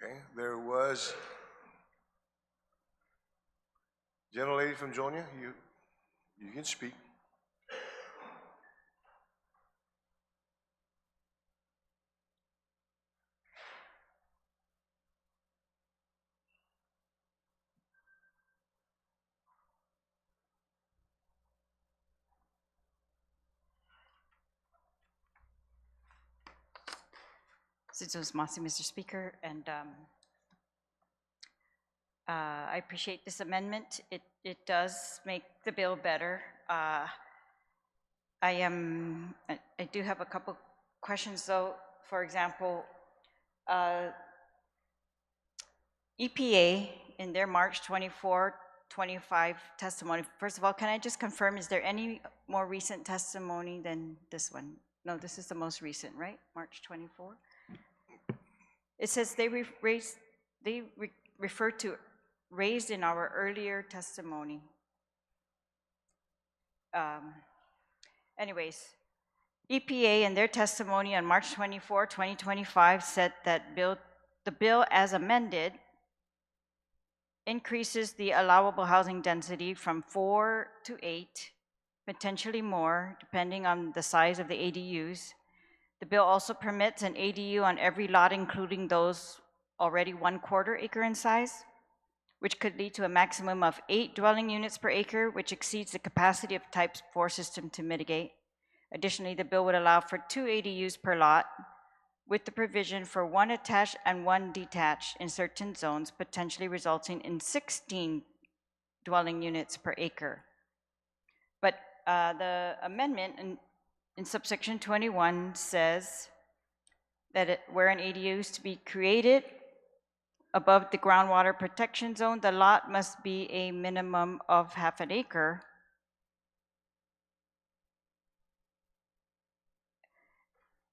Okay, there was, gentlelady from Jonia, you can speak. Ms. Masi, Mr. Speaker, and I appreciate this amendment. It does make the bill better. I do have a couple questions though. For example, EPA in their March 24, 25 testimony, first of all, can I just confirm, is there any more recent testimony than this one? No, this is the most recent, right? March 24? It says they refer to raised in our earlier testimony. Anyways, EPA in their testimony on March 24, 2025 said that the bill as amended increases the allowable housing density from 4 to 8, potentially more, depending on the size of the ADUs. The bill also permits an ADU on every lot, including those already 1/4 acre in size, which could lead to a maximum of 8 dwelling units per acre, which exceeds the capacity of type 4 system to mitigate. Additionally, the bill would allow for 2 ADUs per lot, with the provision for 1 attached and 1 detached in certain zones, potentially resulting in 16 dwelling units per acre. But the amendment in subsection 21 says that where an ADU is to be created above the groundwater protection zone, the lot must be a minimum of half an acre.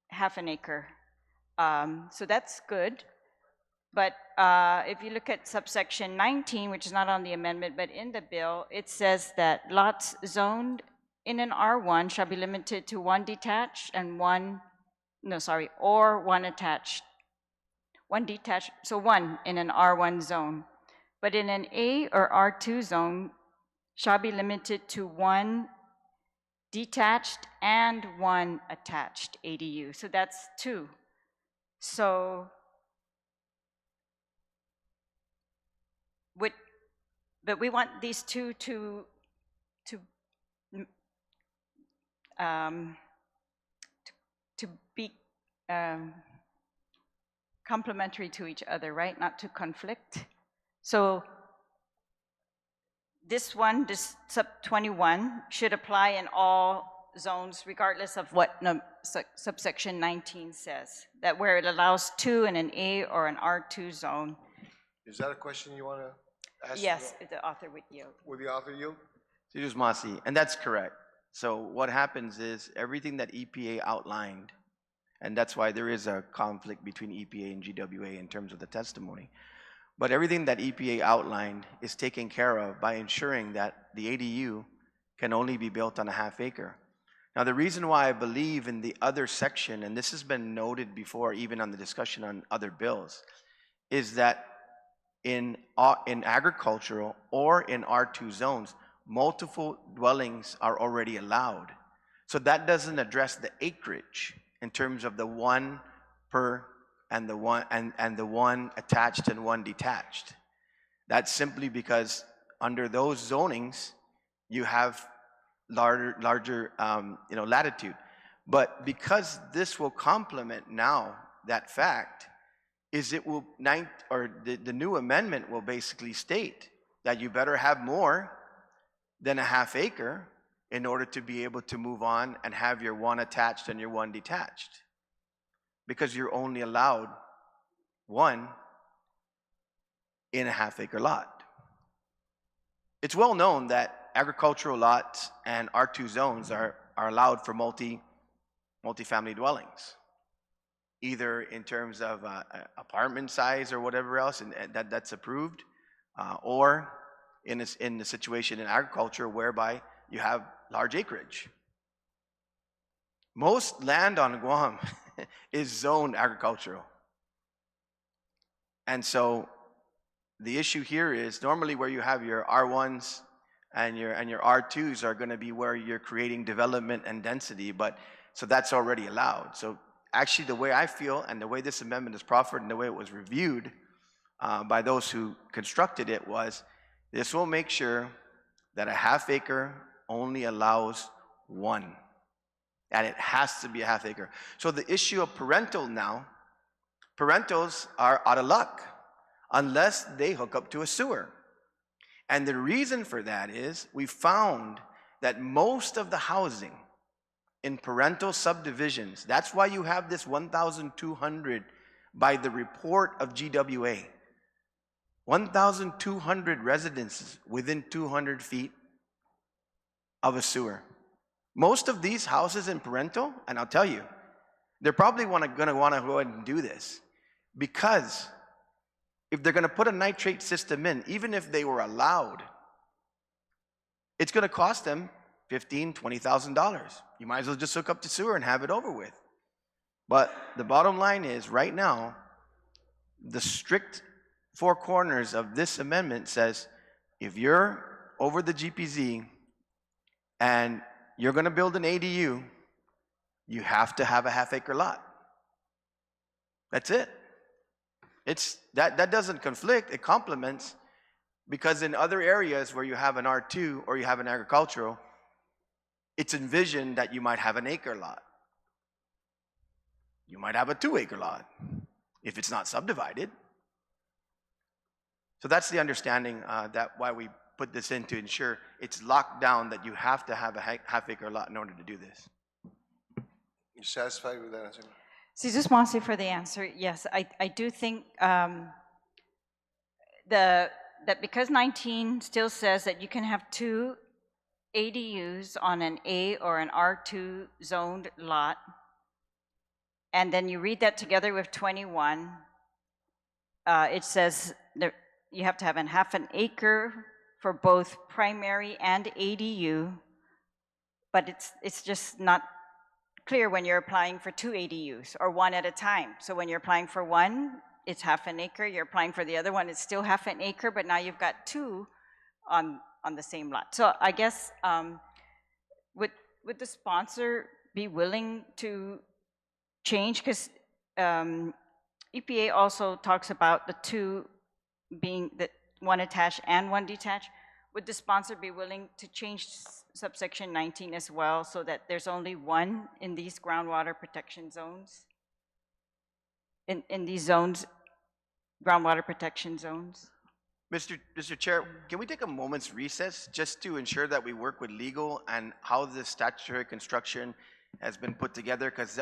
Half an acre. So that's good. But if you look at subsection 19, which is not on the amendment, but in the bill, it says that lots zoned in an R1 shall be limited to 1 detached and 1 attached. 1 detached, so 1 in an R1 zone. But in an A or R2 zone shall be limited to 1 detached and 1 attached ADU. So that's 2. So but we want these 2 to be complementary to each other, right? Not to conflict. So this sub 21 should apply in all zones, regardless of what subsection 19 says, that where it allows 2 in an A or an R2 zone. Is that a question you want to Ask Yes, the author would yield. Will the author yield? Just Masi, and that's correct. So what happens is everything that EPA outlined, and that's why there is a conflict between EPA and GWA in terms of the testimony. But everything that EPA outlined is taken care of by ensuring that the ADU can only be built on a half acre. Now, the reason why I believe in the other section, and this has been noted before, even on the discussion on other bills, is that in agricultural or in R2 zones, multiple dwellings are already allowed. So that doesn't address the acreage in terms of the one per and the one attached and one detached. That's simply because under those zonings, you have larger latitude. But because this will complement now that fact, is it will the new amendment will basically state that you better have more than a half acre in order to be able to move on and have your one attached and your one detached. Because you're only allowed one in a half acre lot. It's well known that agricultural lots and R2 zones are allowed for multi-family dwellings, either in terms of apartment size or whatever else, and that's approved, or in the situation in agriculture whereby you have large acreage. Most land on Guam is zoned agricultural. And so the issue here is normally where you have your R1s and your R2s are going to be where you're creating development and density, but so that's already allowed. So actually the way I feel and the way this amendment is proffered and the way it was reviewed by those who constructed it was, this will make sure that a half acre only allows one. And it has to be a half acre. So the issue of parentals are out of luck unless they hook up to a sewer. And the reason for that is we found that most of the housing in parental subdivisions, that's why you have this 1,200 by the report of GWA. 1,200 residences within 200 feet of a sewer. Most of these houses in parental, and I'll tell you, they're probably gonna wanna go ahead and do this because if they're gonna put a nitrate system in, even if they were allowed, it's gonna cost them $15,000, $20,000. You might as well just hook up to sewer and have it over with. But the bottom line is, right now, the strict four corners of this amendment says, if you're over the GPZ and you're gonna build an ADU, you have to have a half acre lot. That's it. That doesn't conflict, it complements, because in other areas where you have an R2 or you have an agricultural, it's envisioned that you might have an acre lot. You might have a 2 acre lot if it's not subdivided. So that's the understanding that why we put this in, to ensure it's locked down that you have to have a half acre lot in order to do this. You satisfied with that answer? Just Masi for the answer. Yes, I do think that because 19 still says that you can have 2 ADUs on an A or an R2 zoned lot, and then you read that together with 21, it says that you have to have half an acre for both primary and ADU, but it's just not clear when you're applying for 2 ADUs or one at a time. So when you're applying for one, it's half an acre. You're applying for the other one, it's still half an acre, but now you've got 2 on the same lot. So I guess, would the sponsor be willing to change? Because EPA also talks about the 2 being the one attached and one detached. Would the sponsor be willing to change subsection 19 as well, so that there's only 1 in these groundwater protection zones? In these zones, groundwater protection zones? Mr. Chair, can we take a moment's recess just to ensure that we work with legal and how this statutory construction has been put together? Because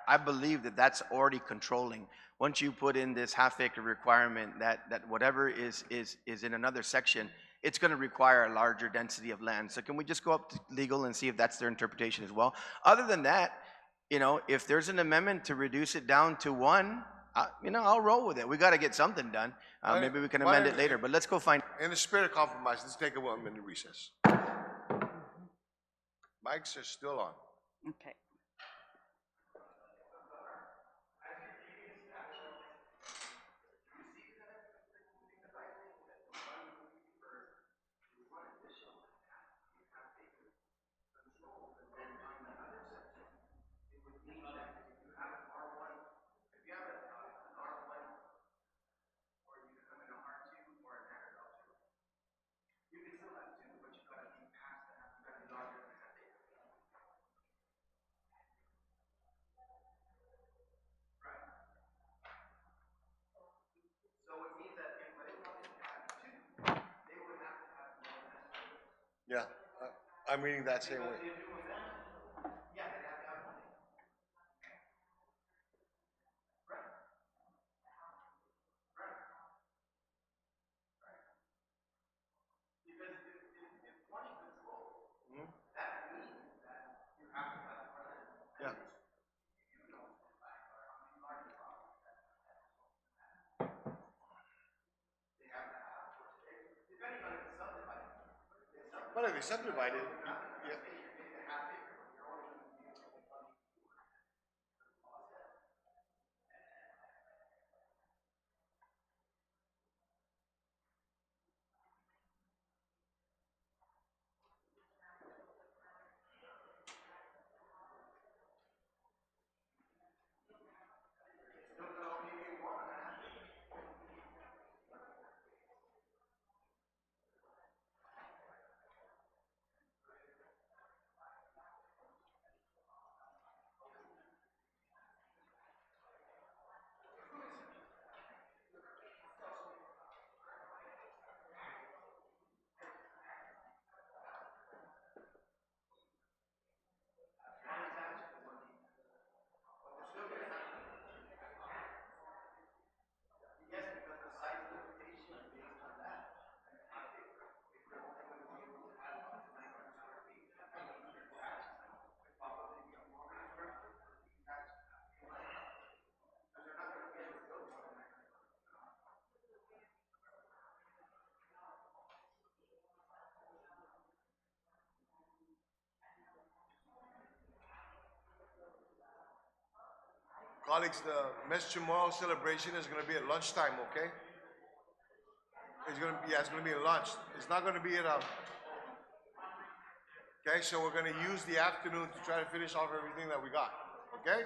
I believe that that's already controlling. Once you put in this half-acre requirement, that whatever is in another section, it's gonna require a larger density of land. So can we just go up to legal and see if that's their interpretation as well? Other than that, you know, if there's an amendment to reduce it down to one, you know, I'll roll with it. We gotta get something done. Maybe we can amend it later, but let's go find. In the spirit of compromise, let's take a 1-minute recess. Mics are still on. Okay. Yeah, I'm reading that same way. Yeah. Well, if they subdivided, yeah. Colleagues, the Mess Memorial celebration is gonna be at lunchtime, okay? It's gonna be, yeah, it's gonna be at lunch. It's not gonna be at, okay, so we're gonna use the afternoon to try to finish off everything that we got, okay?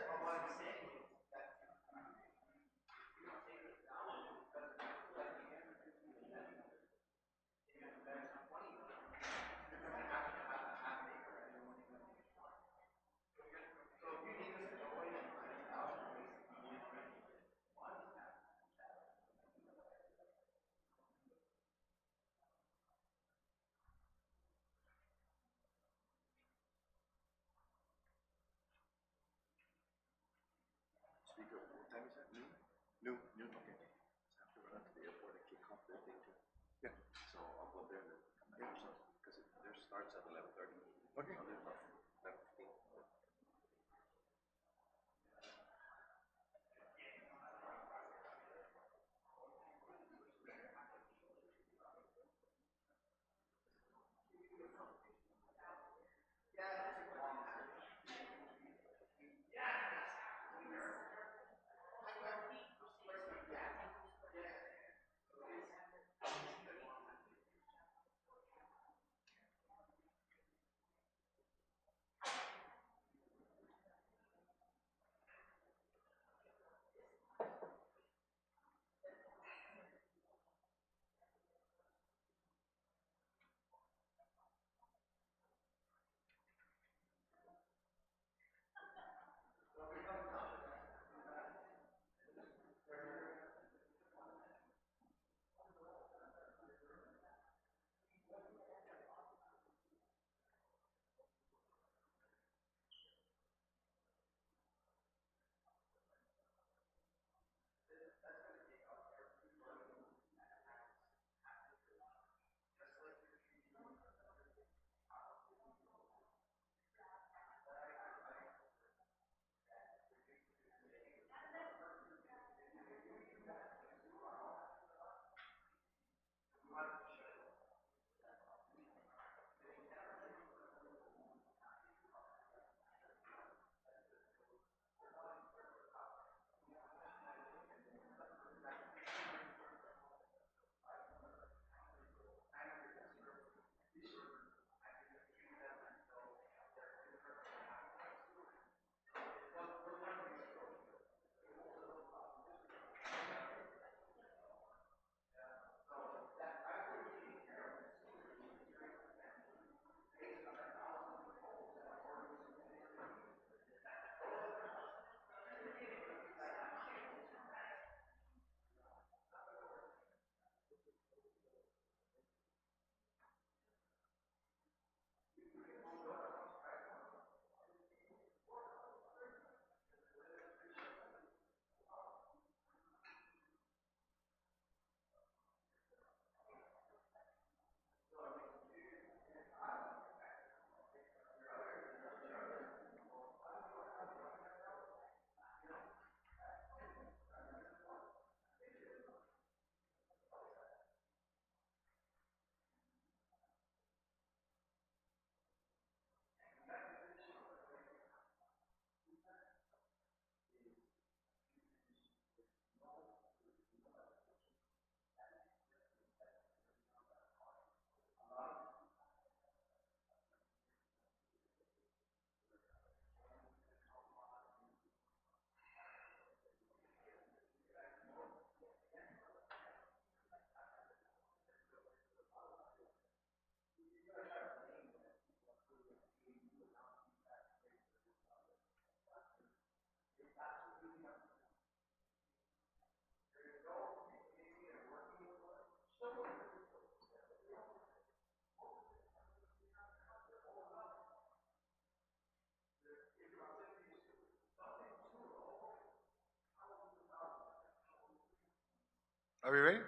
Are we ready?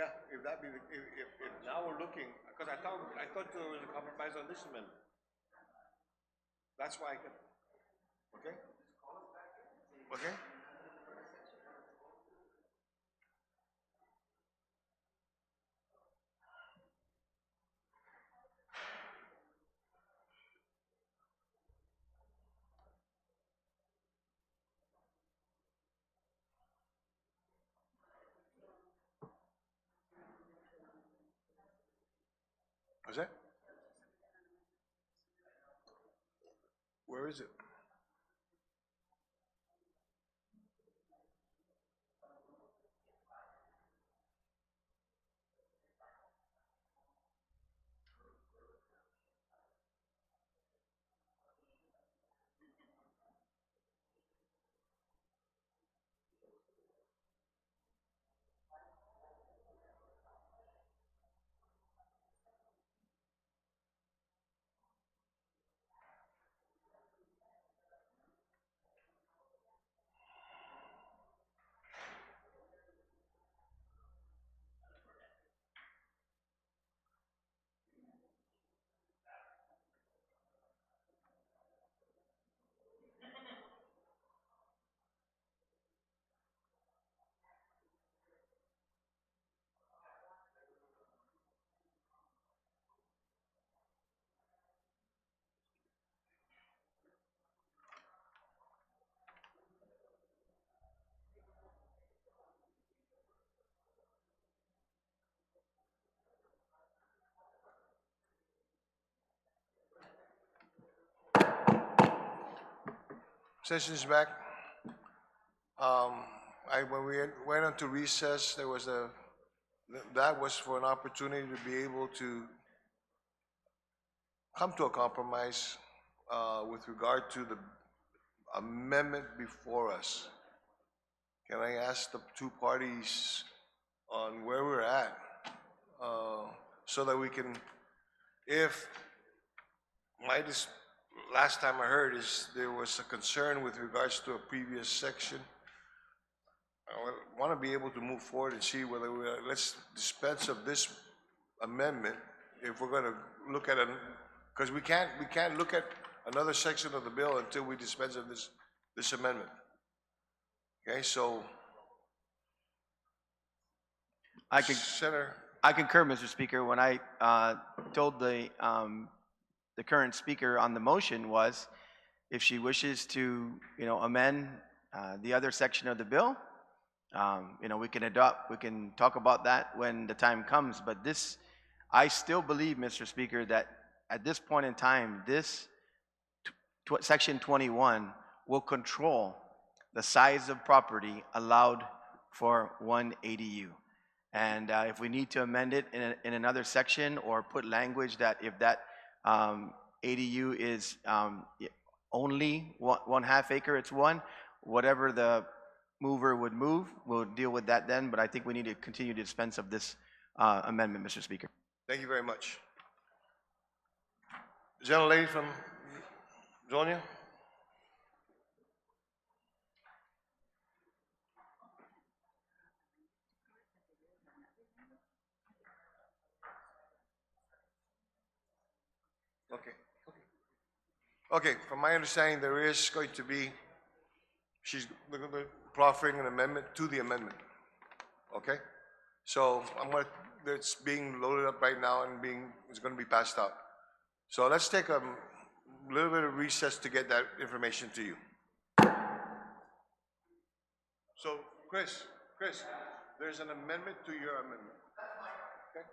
Yeah, if that be, if now we're looking, because I thought there was a compromise on this amendment. That's why I can, okay? Okay? Is that? Where is it? Session's back. When we went into recess, there was that was for an opportunity to be able to come to a compromise, with regard to the amendment before us. Can I ask the two parties on where we're at, so that we can, if last time I heard is there was a concern with regards to a previous section. I want to be able to move forward and see whether let's dispense of this amendment if we're going to look at it, because we can't look at another section of the bill until we dispense of this amendment. Okay, so Senator. I concur, Mr. Speaker. When I told the current speaker on the motion was, if she wishes to, amend the other section of the bill, we can talk about that when the time comes. But this, I still believe, Mr. Speaker, that at this point in time, this section 21 will control the size of property allowed for one ADU. And if we need to amend it in another section or put language that if that ADU is only 1/2 acre, it's one, whatever the mover would move, we'll deal with that then. But I think we need to continue to dispense of this amendment, Mr. Speaker. Thank you very much. Is that a lady from Zonia? Okay. Okay, from my understanding, there is going to be, she's proffering an amendment to the amendment. Okay? So it's being loaded up right now and it's going to be passed out. So let's take a little bit of recess to get that information to you. So, Chris, there's an amendment to your amendment. Okay?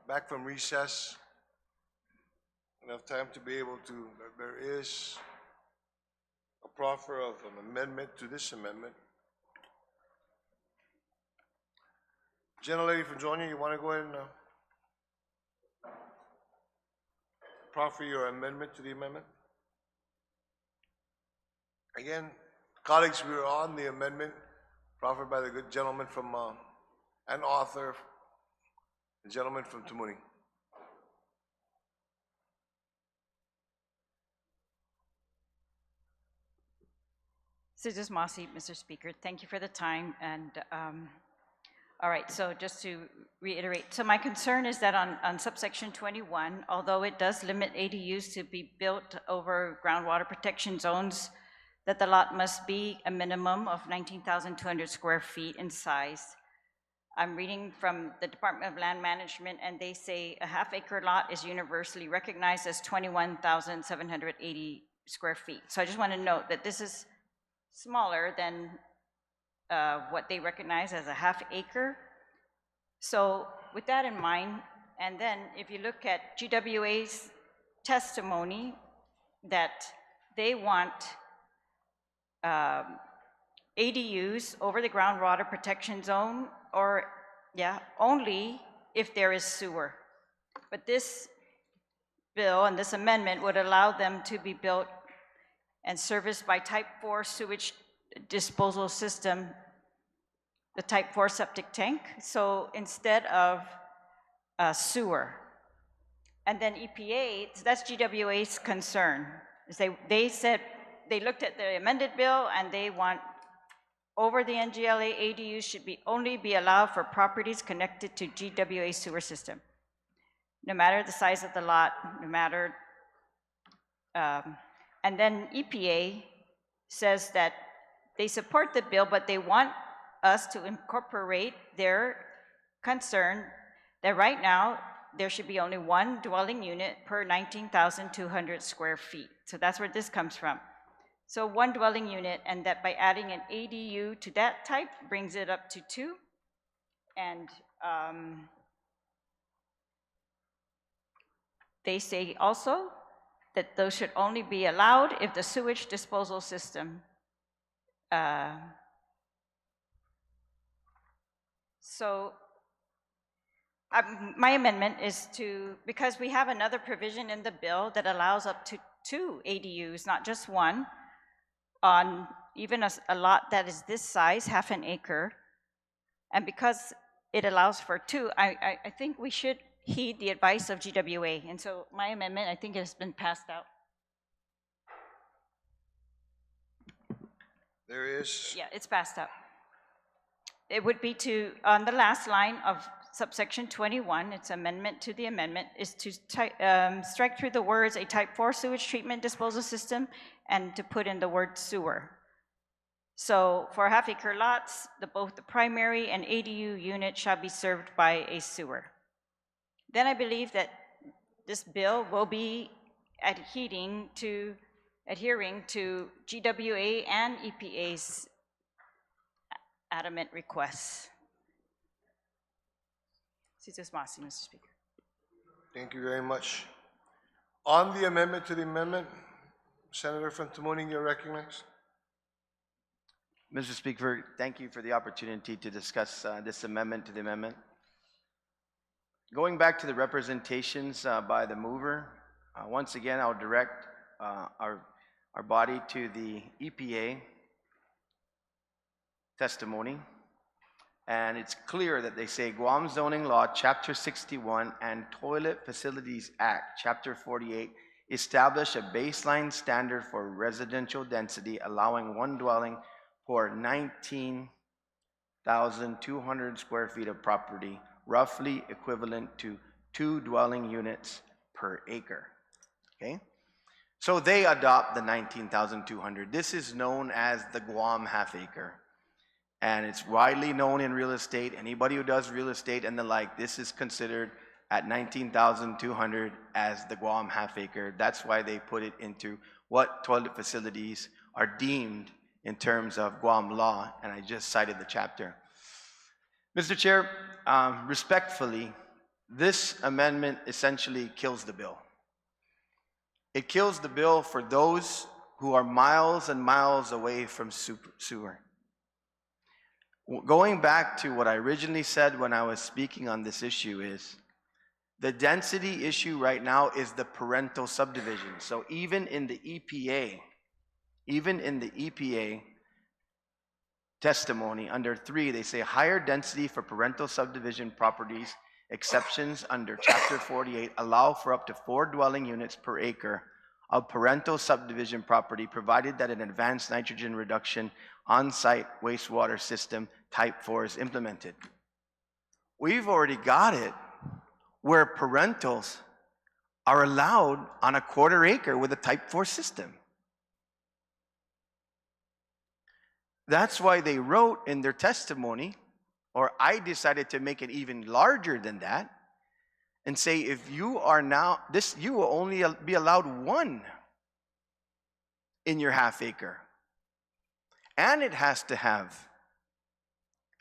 back from recess. Enough time to be able to, there is a proffer of an amendment to this amendment. Gentlelady from Georgia, you want to go ahead and proffer your amendment to the amendment? Again, colleagues, we are on the amendment proffered by the good gentleman from, and author, the gentleman from Tamuni. Citizens Mossy, Mr. Speaker, thank you for the time. And all right, so just to reiterate, so my concern is that on subsection 21, although it does limit ADUs to be built over groundwater protection zones, that the lot must be a minimum of 19,200 square feet in size. I'm reading from the Department of Land Management, and they say a half-acre lot is universally recognized as 21,780 square feet. So I just want to note that this is smaller than what they recognize as a half acre. So with that in mind, and then if you look at GWA's testimony that they want ADUs over the groundwater protection zone, or only if there is sewer. But this bill and this amendment would allow them to be built and serviced by type 4 sewage disposal system, the type 4 septic tank. So instead of sewer. And then EPA, so that's GWA's concern. Is they said, they looked at the amended bill and they want over the NGLA ADUs should only be allowed for properties connected to GWA sewer system. No matter the size of the lot, no matter, and then EPA says that they support the bill, but they want us to incorporate their concern that right now there should be only one dwelling unit per 19,200 square feet. So that's where this comes from. So one dwelling unit, and that by adding an ADU to that type brings it up to 2. And they say also that those should only be allowed if the sewage disposal system. My amendment is to, because we have another provision in the bill that allows up to 2 ADUs, not just one, on even a lot that is this size, half an acre. And because it allows for 2, I think we should heed the advice of GWA. And so my amendment, I think, has been passed out. There is. Yeah, it's passed out. It would be to, on the last line of subsection 21, its amendment to the amendment, is to strike through the words a type 4 sewage treatment disposal system and to put in the word sewer. So for half-acre lots, both the primary and ADU unit shall be served by a sewer. Then I believe that this bill will be adhering to GWA and EPA's adamant requests. Mr. Speaker. Thank you very much. On the amendment to the amendment, Senator from Tamuning, you're recognized. Mr. Speaker, thank you for the opportunity to discuss this amendment to the amendment. Going back to the representations by the mover, once again, I'll direct our body to the EPA testimony. And it's clear that they say Guam Zoning Law, Chapter 61, and Toilet Facilities Act, Chapter 48, establish a baseline standard for residential density, allowing one dwelling for 19,200 square feet of property, roughly equivalent to 2 dwelling units per acre. Okay? So they adopt the 19,200. This is known as the Guam half acre. And it's widely known in real estate. Anybody who does real estate and the like, this is considered at 19,200 as the Guam half acre. That's why they put it into what toilet facilities are deemed in terms of Guam law, and I just cited the chapter. Mr. Chair, respectfully, this amendment essentially kills the bill. It kills the bill for those who are miles and miles away from sewer. Going back to what I originally said when I was speaking on this issue is, the density issue right now is the parental subdivision. So even in the EPA testimony under 3, they say higher density for parental subdivision properties, exceptions under chapter 48 allow for up to 4 dwelling units per acre of parental subdivision property, provided that an advanced nitrogen reduction on-site wastewater system type 4 is implemented. We've already got it where parentals are allowed on a 1/4 acre with a type 4 system. That's why they wrote in their testimony, or I decided to make it even larger than that, and say if you are now, you will only be allowed 1 in your 1/2 acre. And it has to have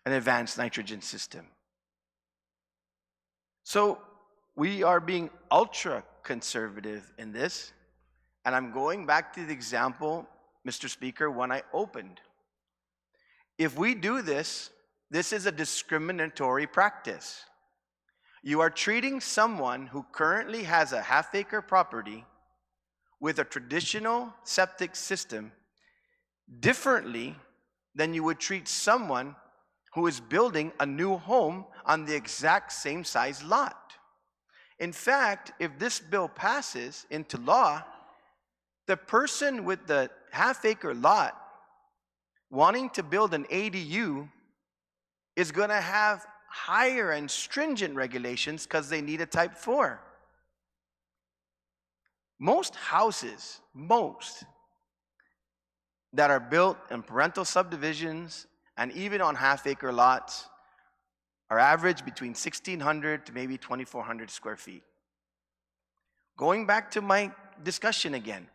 an advanced nitrogen system. So we are being ultra conservative in this. And I'm going back to the example, Mr. Speaker, when I opened. If we do this, this is a discriminatory practice. You are treating someone who currently has a 1/2 acre property with a traditional septic system differently than you would treat someone who is building a new home on the exact same size lot. In fact, if this bill passes into law, the person with the 1/2 acre lot wanting to build an ADU is going to have higher and stringent regulations because they need a type 4. Most houses, that are built in parental subdivisions and even on 1/2 acre lots are average between 1,600 to maybe 2,400 square feet. Going back to my discussion again,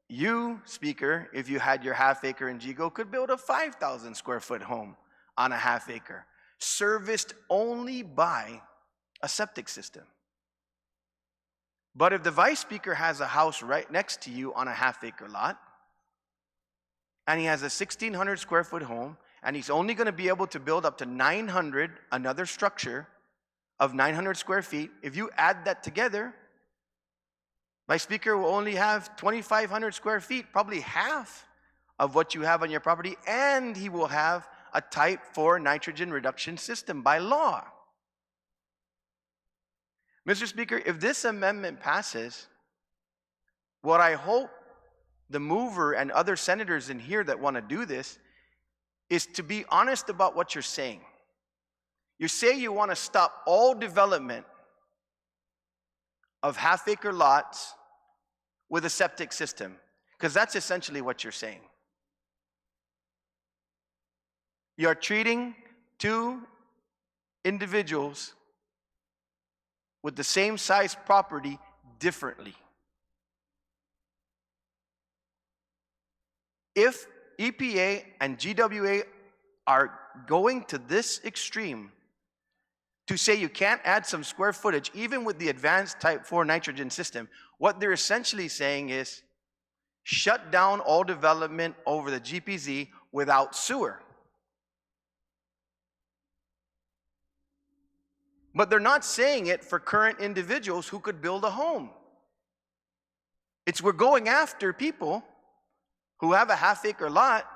you, Speaker, if you had your 1/2 acre in Gigo, could build a 5,000 square foot home on a 1/2 acre, serviced only by a septic system. But if the Vice Speaker has a house right next to you on a 1/2 acre lot, and he has a 1,600 square foot home, and he's only going to be able to build up to 900, another structure of 900 square feet, if you add that together, my Speaker will only have 2,500 square feet, probably half of what you have on your property, and he will have a type 4 nitrogen reduction system by law. Mr. Speaker, if this amendment passes, what I hope the mover and other senators in here that want to do this is to be honest about what you're saying. You say you want to stop all development of 1/2 acre lots with a septic system, because that's essentially what you're saying. You're treating 2 individuals with the same size property differently. If EPA and GWA are going to this extreme to say you can't add some square footage even with the advanced type 4 nitrogen system, what they're essentially saying is shut down all development over the GPZ without sewer. But they're not saying it for current individuals who could build a home. We're going after people who have a 1/2 acre lot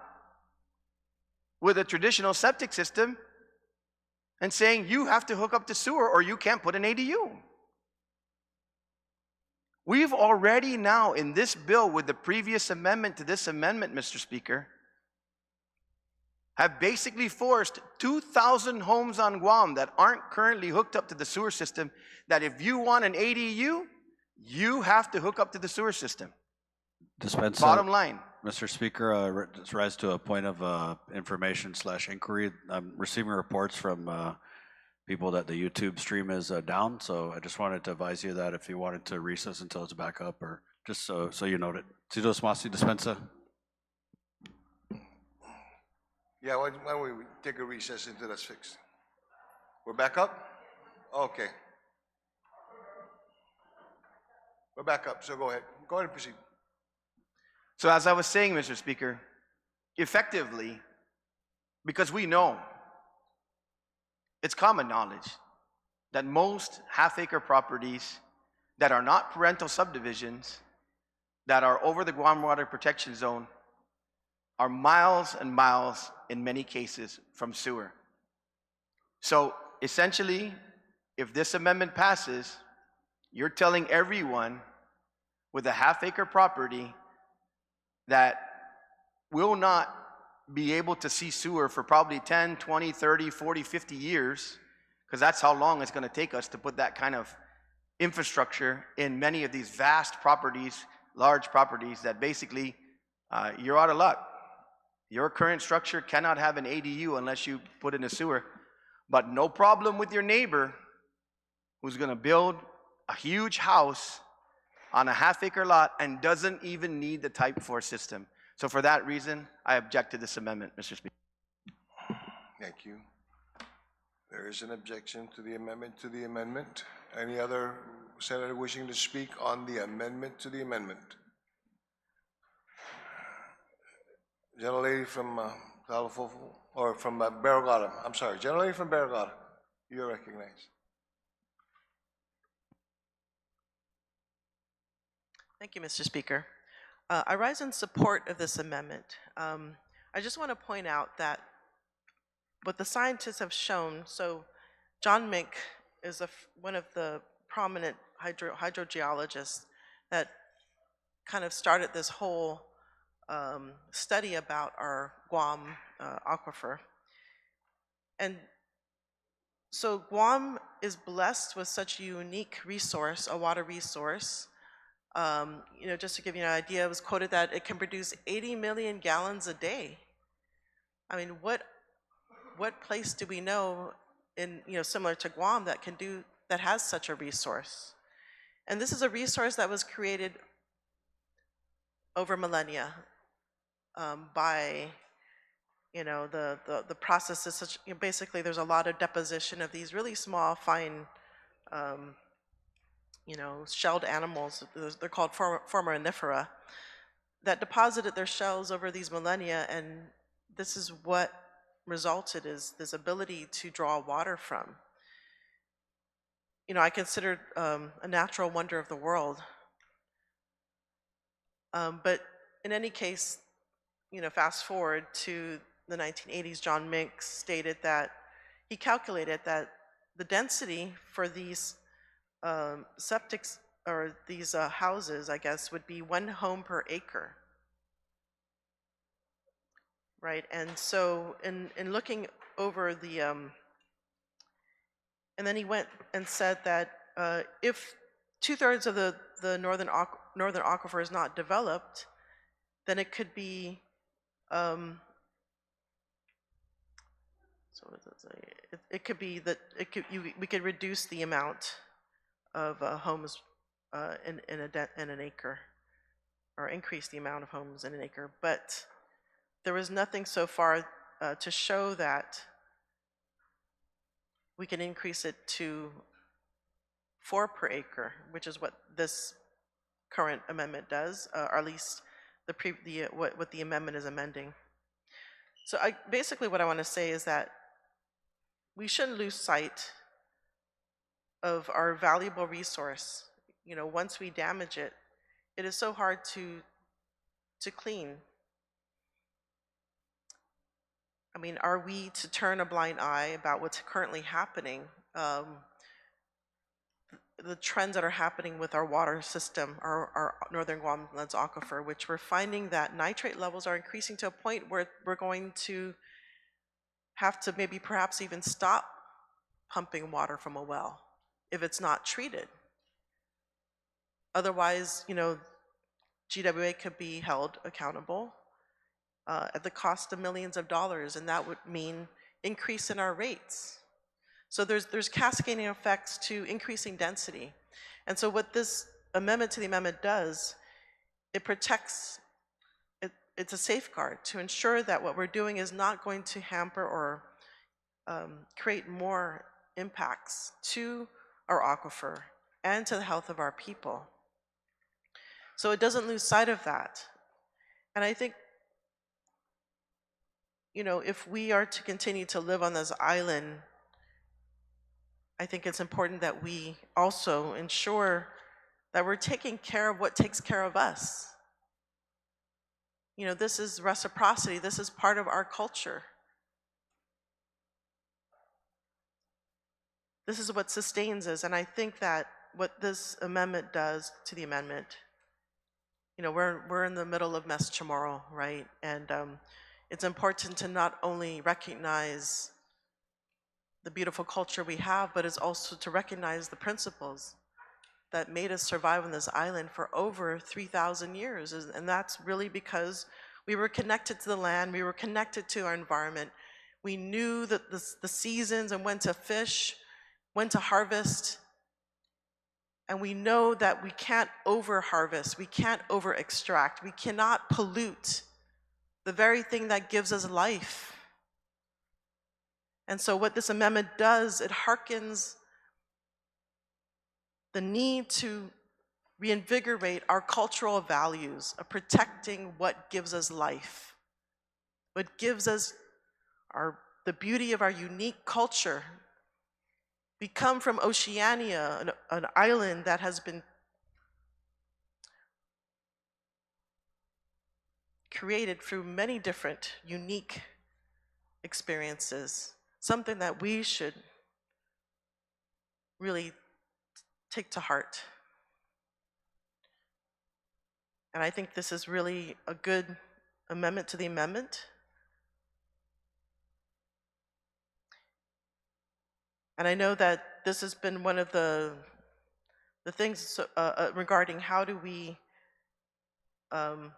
with a traditional septic system and saying you have to hook up to sewer or you can't put an ADU. We've already now in this bill with the previous amendment to this amendment, Mr. Speaker, have basically forced 2,000 homes on Guam that aren't currently hooked up to the sewer system, that if you want an ADU, you have to hook up to the sewer system. Dispensa, Bottom line. Mr. Speaker, this rise to a point of information/inquiry. I'm receiving reports from people that the YouTube stream is down, so I just wanted to advise you that if you wanted to recess until it's back up, or just so you note it. Sidos Masi Dispensa. Yeah, why don't we take a recess until that's fixed? We're back up? Okay. We're back up, so go ahead. Go ahead and proceed. So as I was saying, Mr. Speaker, effectively, because we know, it's common knowledge, that most half-acre properties that are not parental subdivisions, that are over the Guam Water Protection Zone, are miles and miles, in many cases, from sewer. So essentially, if this amendment passes, you're telling everyone with a half-acre property that will not be able to see sewer for probably 10, 20, 30, 40, 50 years, because that's how long it's going to take us to put that kind of infrastructure in many of these vast properties, large properties that basically you're out of luck. Your current structure cannot have an ADU unless you put in a sewer, but no problem with your neighbor who's going to build a huge house on a half-acre lot and doesn't even need the Type 4 system. So for that reason, I object to this amendment, Mr. Speaker. Thank you. There is an objection to the amendment to the amendment. Any other senator wishing to speak on the amendment to the amendment? Gentlelady from Talafofo, or from Barragata. I'm sorry, gentlelady from Barragata. You're recognized. Thank you, Mr. Speaker. I rise in support of this amendment. I just want to point out that what the scientists have shown, so John Mink is one of the prominent hydrogeologists that kind of started this whole study about our Guam aquifer. And so Guam is blessed with such a unique resource, a water resource. Just to give you an idea, it was quoted that it can produce 80 million gallons a day. I mean, what place do we know in, similar to Guam that has such a resource? And this is a resource that was created over millennia by, the process is such, basically there's a lot of deposition of these really small, fine, shelled animals. They're called foraminifera, that deposited their shells over these millennia, and this is what resulted is this ability to draw water from. I consider a natural wonder of the world. But in any case, fast forward to the 1980s, John Mink stated that he calculated that the density for these septics, or these houses, I guess, would be 1 home per acre. Right, and so in looking over the, and then he went and said that if 2/3 of the northern aquifer is not developed, then it could be, it could be that we could reduce the amount of homes in an acre, or increase the amount of homes in an acre. But there was nothing so far to show that we can increase it to 4 per acre, which is what this current amendment does, or at least what the amendment is amending. So basically what I want to say is that we shouldn't lose sight of our valuable resource. Once we damage it, it is so hard to clean. I mean, are we to turn a blind eye about what's currently happening? The trends that are happening with our water system, our Northern Guam Lands aquifer, which we're finding that nitrate levels are increasing to a point where we're going to have to perhaps even stop pumping water from a well if it's not treated. Otherwise, GWA could be held accountable at the cost of millions of dollars, and that would mean increase in our rates. So there's cascading effects to increasing density. And so what this amendment to the amendment does, it protects, it's a safeguard to ensure that what we're doing is not going to hamper or create more impacts to our aquifer and to the health of our people. So it doesn't lose sight of that. And I think, you know, if we are to continue to live on this island, I think it's important that we also ensure that we're taking care of what takes care of us. You know, this is reciprocity. This is part of our culture. This is what sustains us. And I think that what this amendment does to the amendment, you know, we're in the middle of Mes Chamorro, right? And it's important to not only recognize the beautiful culture we have, but it's also to recognize the principles that made us survive on this island for over 3,000 years. And that's really because we were connected to the land, we were connected to our environment. We knew that the seasons and when to fish, when to harvest. And we know that we can't over-harvest, we can't over-extract, we cannot pollute the very thing that gives us life. And so what this amendment does, it hearkens the need to reinvigorate our cultural values of protecting what gives us life, what gives us the beauty of our unique culture. We come from Oceania, an island that has been created through many different unique experiences, something that we should really take to heart. And I think this is really a good amendment to the amendment. And I know that this has been one of the things regarding how do we you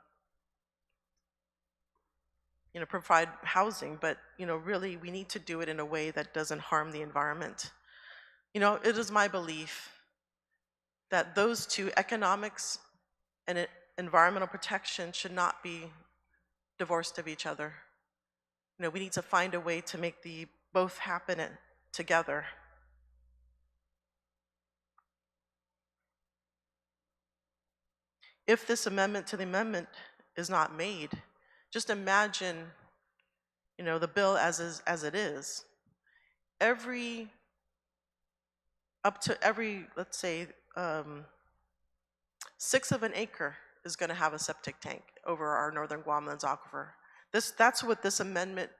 know, provide housing, but you know, really we need to do it in a way that doesn't harm the environment. You know, it is my belief that those two, economics and environmental protection, should not be divorced of each other. You know, we need to find a way to make both happen together. If this amendment to the amendment is not made, just imagine, you know, the bill as it is. Up to every, let's say, 1/6 of an acre is going to have a septic tank over our northern Guam Lands aquifer. That's what this amendment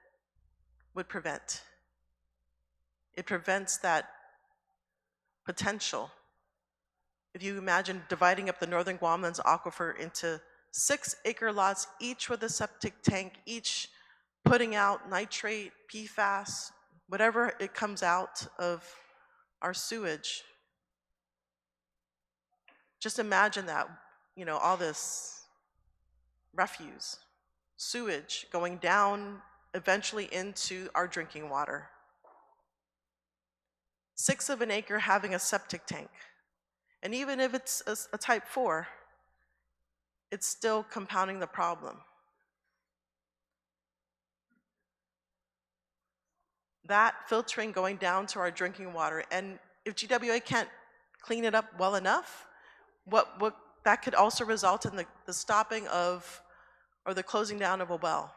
would prevent. It prevents that potential. If you imagine dividing up the northern Guam Lands aquifer into 6-acre lots, each with a septic tank, each putting out nitrate, PFAS, whatever it comes out of our sewage. Just imagine that, you know, all this refuse, sewage going down eventually into our drinking water. 1/6 of an acre having a septic tank. And even if it's a type 4, it's still compounding the problem. That filtering going down to our drinking water, and if GWA can't clean it up well enough, what that could also result in the stopping of, or the closing down of a well,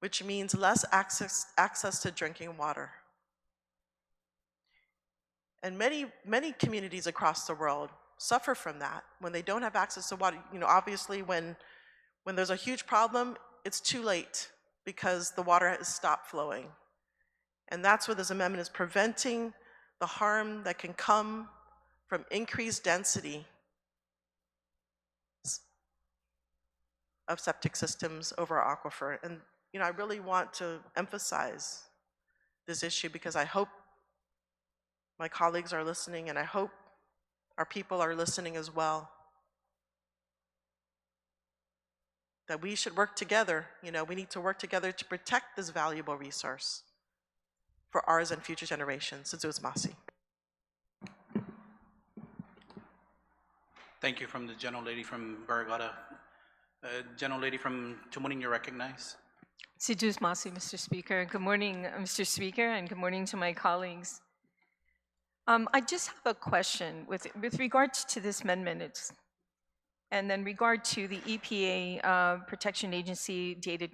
which means less access to drinking water. And many communities across the world suffer from that when they don't have access to water. You know, obviously when there's a huge problem, it's too late because the water has stopped flowing. And that's what this amendment is preventing, the harm that can come from increased density of septic systems over our aquifer. And you know, I really want to emphasize this issue because I hope my colleagues are listening, and I hope our people are listening as well. That we should work together, you know, we need to work together to protect this valuable resource for ours and future generations. Sitzus Masi. Thank you. From the gentlelady from Barragata. Gentlelady from Tumuning, you're recognized. Sitzus Masi, Mr. Speaker. Good morning, Mr. Speaker, and good morning to my colleagues. I just have a question with regards to this amendment. And then regard to the EPA Protection Agency dated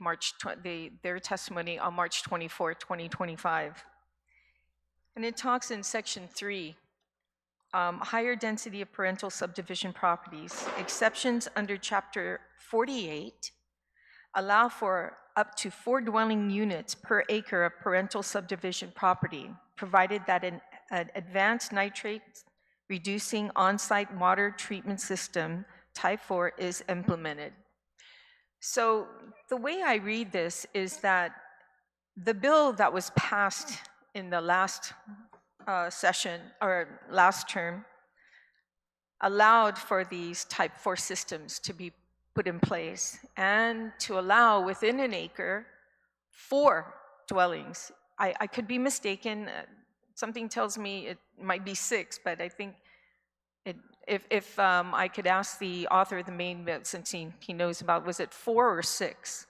their testimony on March 24, 2025. And it talks in section 3, higher density of parental subdivision properties. Exceptions under chapter 48 allow for up to 4 dwelling units per acre of parental subdivision property, provided that an advanced nitrate reducing on-site water treatment system type 4 is implemented. So the way I read this is that the bill that was passed in the last session or last term allowed for these type 4 systems to be put in place and to allow within an acre 4 dwellings. I could be mistaken. Something tells me it might be 6, but I think if I could ask the author of the main bill, since he knows about, was it 4 or 6?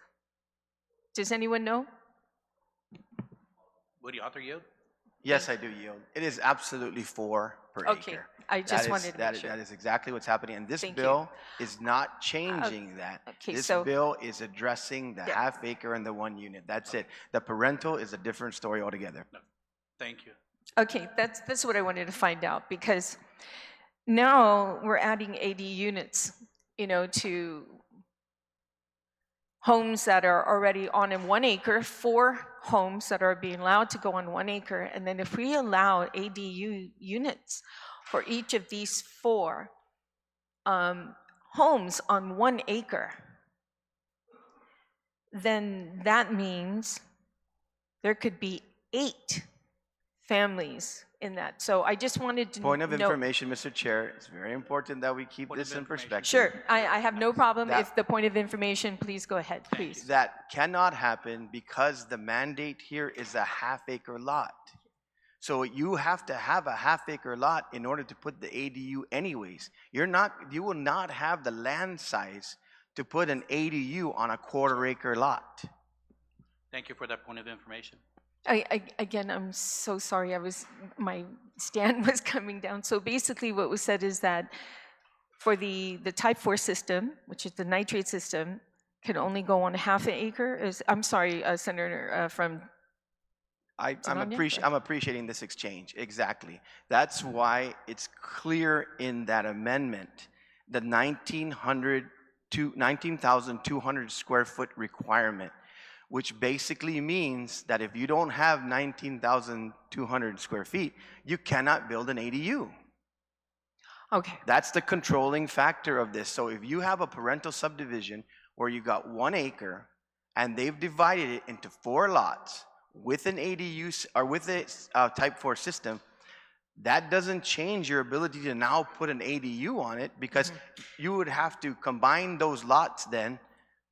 Does anyone know? Would the author yield? Yes, I do yield. It is absolutely 4 per Okay, acre. I just wanted to make sure. That is exactly what's happening, and this Thank you. bill is not changing that. okay, This so- bill is addressing the Yeah. half acre and the 1 unit. That's it. The parental is a different story altogether. Thank you. Okay, that's what I wanted to find out, because now we're adding AD units, to homes that are already on in 1 acre, 4 homes that are being allowed to go on 1 acre. And then if we allow ADU units for each of these 4 homes on 1 acre, then that means there could be 8 families in that. So I just wanted to Point of know- information, Mr. Chair, it's very important that we keep Point of this in information. perspective. Sure, I have no problem. That- If the point of information, please go ahead, Thank you. please. That cannot happen because the mandate here is a half acre lot. So you have to have a half acre lot in order to put the ADU anyways. You will not have the land size to put an ADU on a 1/4 acre lot. Thank you for that point of information. Again, I'm so sorry. My stand was coming down. So basically what was said is that for the type 4 system, which is the nitrate system, can only go on 1/2 acre. I'm sorry, Senator from I'm Tzimania? appreciating this exchange, exactly. That's why it's clear in that amendment, the 19,200 square foot requirement, which basically means that if you don't have 19,200 square feet, you cannot build an ADU. Okay. That's the controlling factor of this. So if you have a parental subdivision where you got 1 acre and they've divided it into 4 lots with an ADU or with a type 4 system, that doesn't change your ability to now put an ADU on it, because you would have to combine those lots then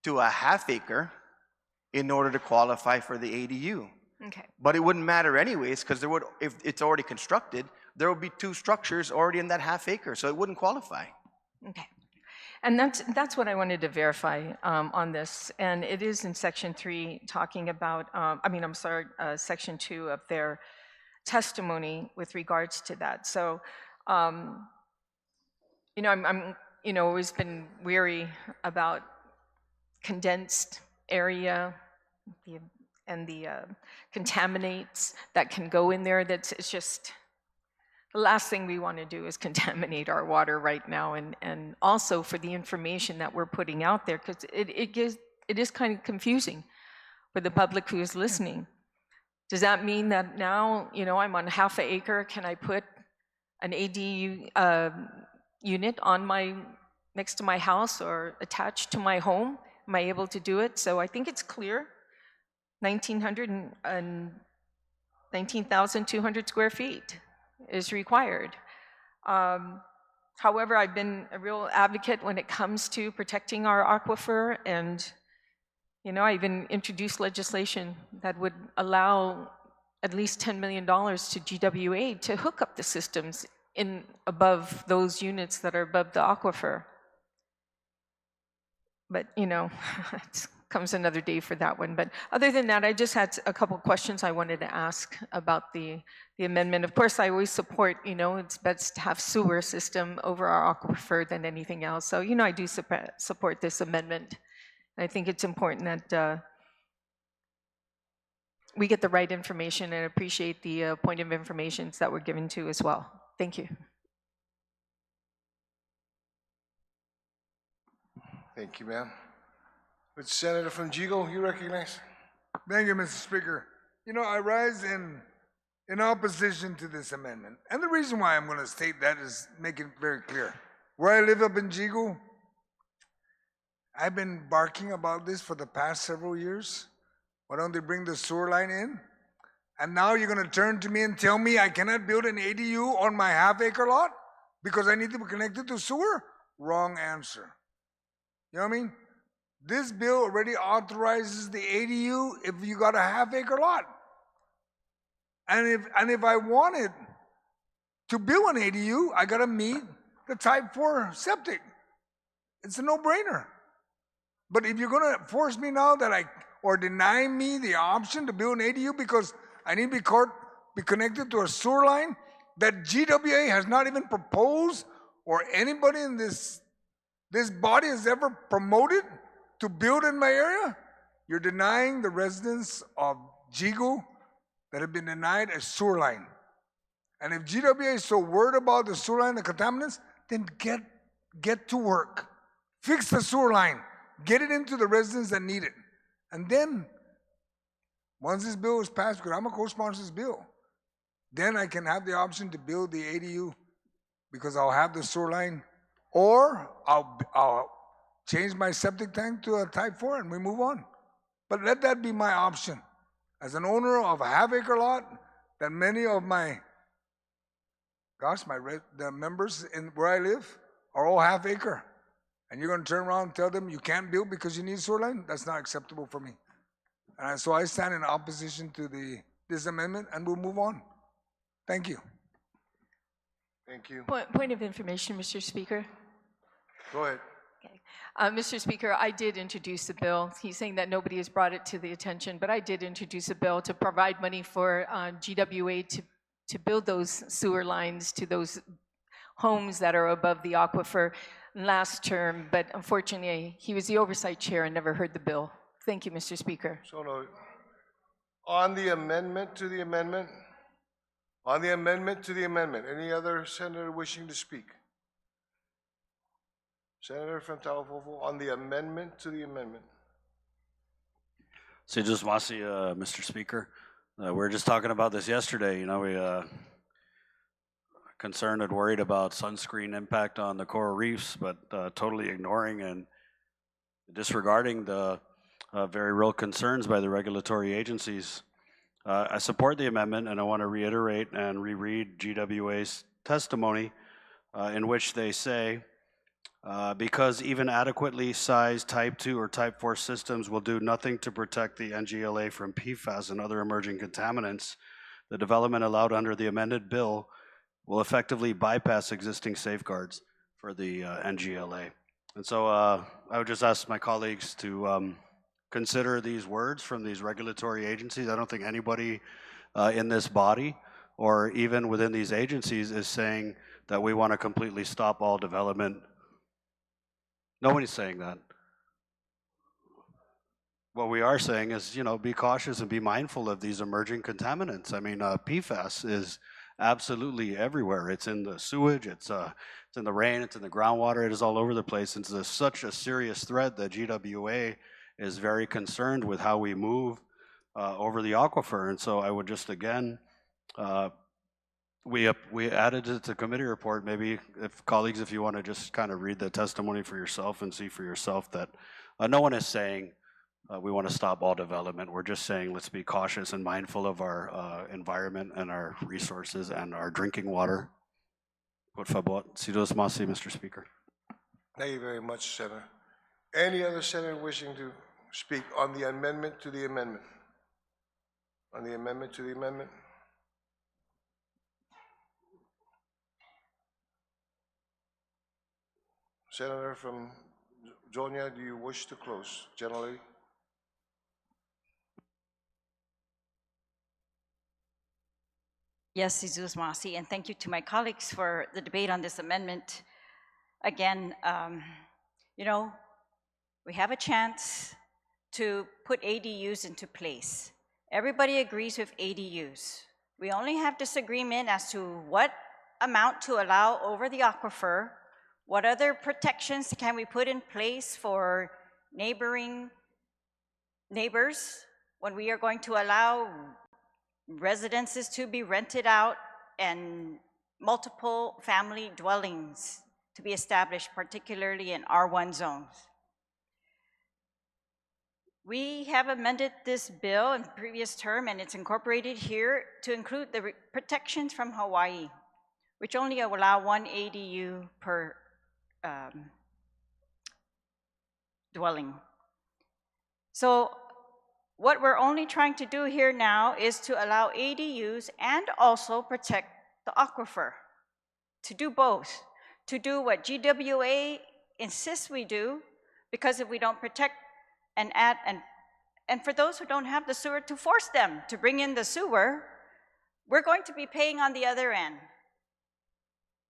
to a 1/2 acre in order to qualify for the ADU. Okay. But it wouldn't matter anyways, because if it's already constructed, there will be 2 structures already in that 1/2 acre, so it wouldn't qualify. Okay. And that's what I wanted to verify on this. And it is in section 3 talking about, section 2 of their testimony with regards to that. So, I'm always been weary about condensed area and the contaminants that can go in there. It's just, the last thing we want to do is contaminate our water right now, and also for the information that we're putting out there, because it is kind of confusing for the public who is listening. Does that mean that now, I'm on 1/2 acre, can I put an ADU unit next to my house or attached to my home? Am I able to do it? So I think it's clear, 19,200 square feet is required. However, I've been a real advocate when it comes to protecting our aquifer, and I even introduced legislation that would allow at least $10 million to GWA to hook up the systems above those units that are above the aquifer. But, it's comes another day for that one. But other than that, I just had a couple questions I wanted to ask about the amendment. Of course, I always support, it's best to have sewer system over our aquifer than anything else. So, I do support this amendment. I think it's important that we get the right information and appreciate the point of information that we're given to as well. Thank you. Thank you, ma'am. Which senator from Jigo you recognize? Thank you, Mr. Speaker. I rise in opposition to this amendment. And the reason why I'm going to state that is make it very clear. Where I live up in Jigo, I've been barking about this for the past several years. Why don't they bring the sewer line in? And now you're going to turn to me and tell me I cannot build an ADU on my half-acre lot because I need to be connected to sewer? Wrong answer. You know what I mean? This bill already authorizes the ADU if you got a half-acre lot. And if I wanted to build an ADU, I got to meet the type 4 septic. It's a no-brainer. But if you're going to force me now or deny me the option to build an ADU because I need to be connected to a sewer line that GWA has not even proposed or anybody in this body has ever promoted to build in my area, you're denying the residents of Jigo that have been denied a sewer line. And if GWA is so worried about the sewer line, the contaminants, then get to work. Fix the sewer line. Get it into the residents that need it. And then, once this bill is passed, because I'm a co-sponsor of this bill, then I can have the option to build the ADU because I'll have the sewer line, or I'll change my septic tank to a type 4 and we move on. But let that be my option. As an owner of a half-acre lot, that many of the members where I live are all half-acre. And you're going to turn around and tell them you can't build because you need sewer line? That's not acceptable for me. And so I stand in opposition to this amendment, and we'll move on. Thank you. Thank you. Point of information, Mr. Speaker. Go ahead. Mr. Speaker, I did introduce the bill. He's saying that nobody has brought it to the attention, but I did introduce a bill to provide money for GWA to build those sewer lines to those homes that are above the aquifer last term, but unfortunately, he was the oversight chair and never heard the bill. Thank you, Mr. Speaker. So no, on the amendment to the amendment, any other senator wishing to speak? Senator from Talafofo, on the amendment to the amendment. Sijus Masi, Mr. Speaker. We were just talking about this yesterday. We concerned and worried about sunscreen impact on the coral reefs, but totally ignoring and disregarding the very real concerns by the regulatory agencies. I support the amendment, and I want to reiterate and reread GWA's testimony in which they say, because even adequately sized type 2 or type 4 systems will do nothing to protect the NGLA from PFAS and other emerging contaminants, the development allowed under the amended bill will effectively bypass existing safeguards for the NGLA. And so I would just ask my colleagues to consider these words from these regulatory agencies. I don't think anybody in this body or even within these agencies is saying that we want to completely stop all development. Nobody's saying that. What we are saying is, be cautious and be mindful of these emerging contaminants. I mean, PFAS is absolutely everywhere. It's in the sewage, it's in the rain, it's in the groundwater, it is all over the place. It's such a serious threat that GWA is very concerned with how we move over the aquifer. And so I would just again, we added it to the committee report. Maybe colleagues, if you want to just kind of read the testimony for yourself and see for yourself that no one is saying we want to stop all development. We're just saying let's be cautious and mindful of our environment and our resources and our drinking water. Por favor, Sidos Masi, Mr. Speaker. Thank you very much, Senator. Any other senator wishing to speak on the amendment to the amendment? On the amendment to the amendment? Senator from Jonia, do you wish to close? Generally? Yes, Jesus Masi, and thank you to my colleagues for the debate on this amendment. Again, you know, we have a chance to put ADUs into place. Everybody agrees with ADUs. We only have disagreement as to what amount to allow over the aquifer, what other protections can we put in place for neighbors when we are going to allow residences to be rented out and multiple family dwellings to be established, particularly in R1 zones. We have amended this bill in previous term, and it's incorporated here to include the protections from Hawaii, which only allow 1 ADU per dwelling. So what we're only trying to do here now is to allow ADUs and also protect the aquifer, to do both, to do what GWA insists we do, because if we don't protect and add, and for those who don't have the sewer, to force them to bring in the sewer, we're going to be paying on the other end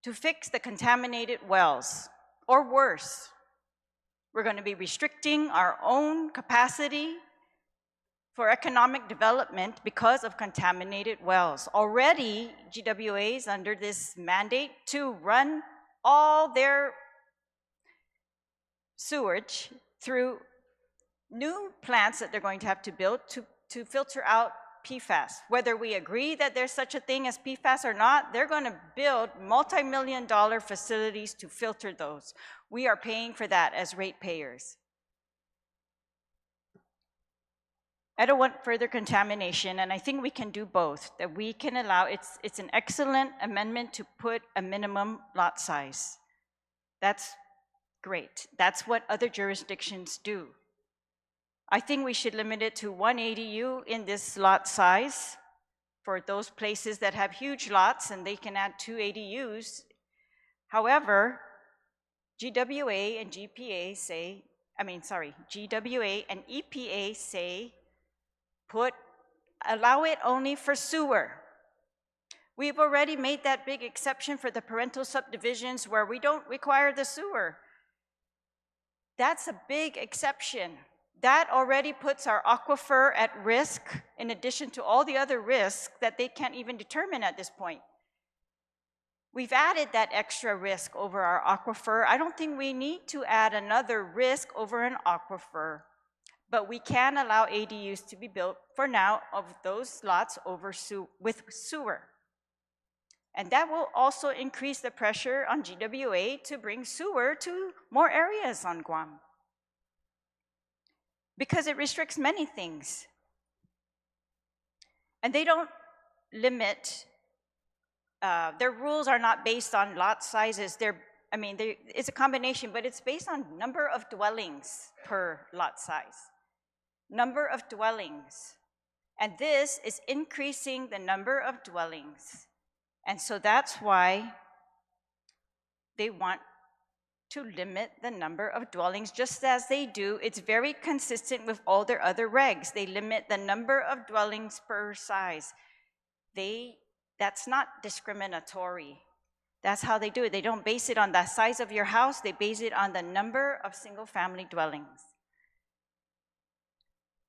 to fix the contaminated wells, or worse. We're going to be restricting our own capacity for economic development because of contaminated wells. Already, GWA is under this mandate to run all their sewage through new plants that they're going to have to build to filter out PFAS. Whether we agree that there's such a thing as PFAS or not, they're going to build multi-million-dollar facilities to filter those. We are paying for that as ratepayers. I don't want further contamination, and I think we can do both, that we can allow, it's an excellent amendment to put a minimum lot size. That's great. That's what other jurisdictions do. I think we should limit it to 1 ADU in this lot size for those places that have huge lots and they can add 2 ADUs. However, GWA and GPA say, GWA and EPA say, allow it only for sewer. We've already made that big exception for the parental subdivisions where we don't require the sewer. That's a big exception. That already puts our aquifer at risk, in addition to all the other risks that they can't even determine at this point. We've added that extra risk over our aquifer. I don't think we need to add another risk over an aquifer, but we can allow ADUs to be built for now of those lots over with sewer. And that will also increase the pressure on GWA to bring sewer to more areas on Guam, because it restricts many things. And they don't limit, their rules are not based on lot sizes. It's a combination, but it's based on number of dwellings per lot size. Number of dwellings. And this is increasing the number of dwellings. And so that's why they want to limit the number of dwellings, just as they do. It's very consistent with all their other regs. They limit the number of dwellings per size. That's not discriminatory. That's how they do it. They don't base it on the size of your house. They base it on the number of single-family dwellings.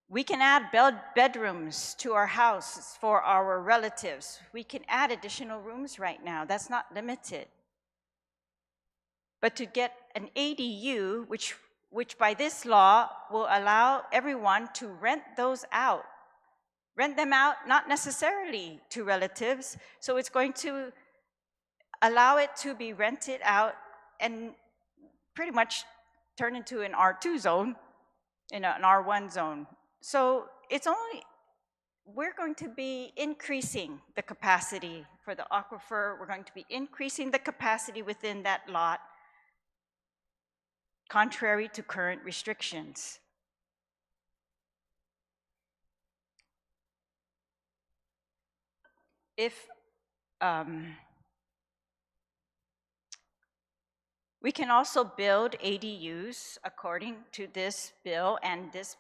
We can add bedrooms to our house for our relatives. We can add additional rooms right now. That's not limited. But to get an ADU, which by this law will allow everyone to rent those out. Rent them out, not necessarily to relatives, so it's going to allow it to be rented out and pretty much turn into an R2 zone, an R1 zone. So we're going to be increasing the capacity for the aquifer. We're going to be increasing the capacity within that lot, contrary to current restrictions. If we can also build ADUs according to this bill, and this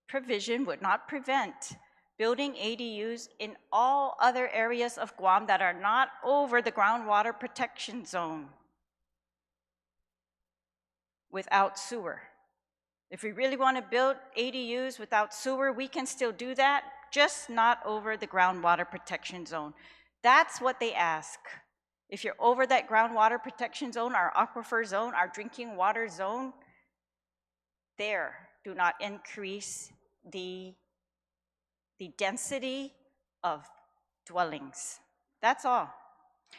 provision would not prevent building ADUs in all other areas of Guam that are not over the groundwater protection zone without sewer. If we really want to build ADUs without sewer, we can still do that, just not over the groundwater protection zone. That's what they ask. If you're over that groundwater protection zone, our aquifer zone, our drinking water zone, there, do not increase the density of dwellings. That's all.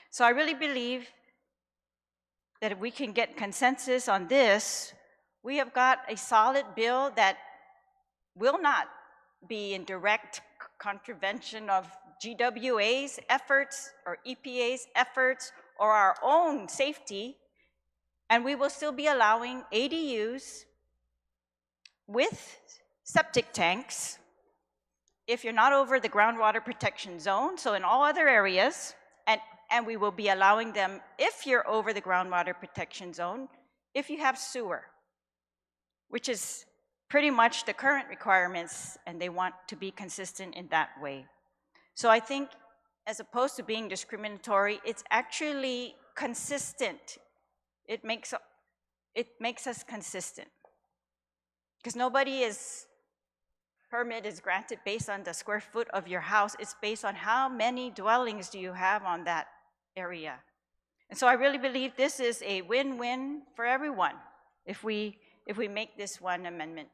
So I really believe that if we can get consensus on this, we have got a solid bill that will not be in direct contravention of GWA's efforts or EPA's efforts or our own safety, and we will still be allowing ADUs with septic tanks if you're not over the groundwater protection zone, so in all other areas, and we will be allowing them if you're over the groundwater protection zone, if you have sewer, which is pretty much the current requirements, and they want to be consistent in that way. So I think as opposed to being discriminatory, it's actually consistent. It makes us consistent. Because permit is granted based on the square foot of your house. It's based on how many dwellings do you have on that area. And so I really believe this is a win-win for everyone if we make this one amendment.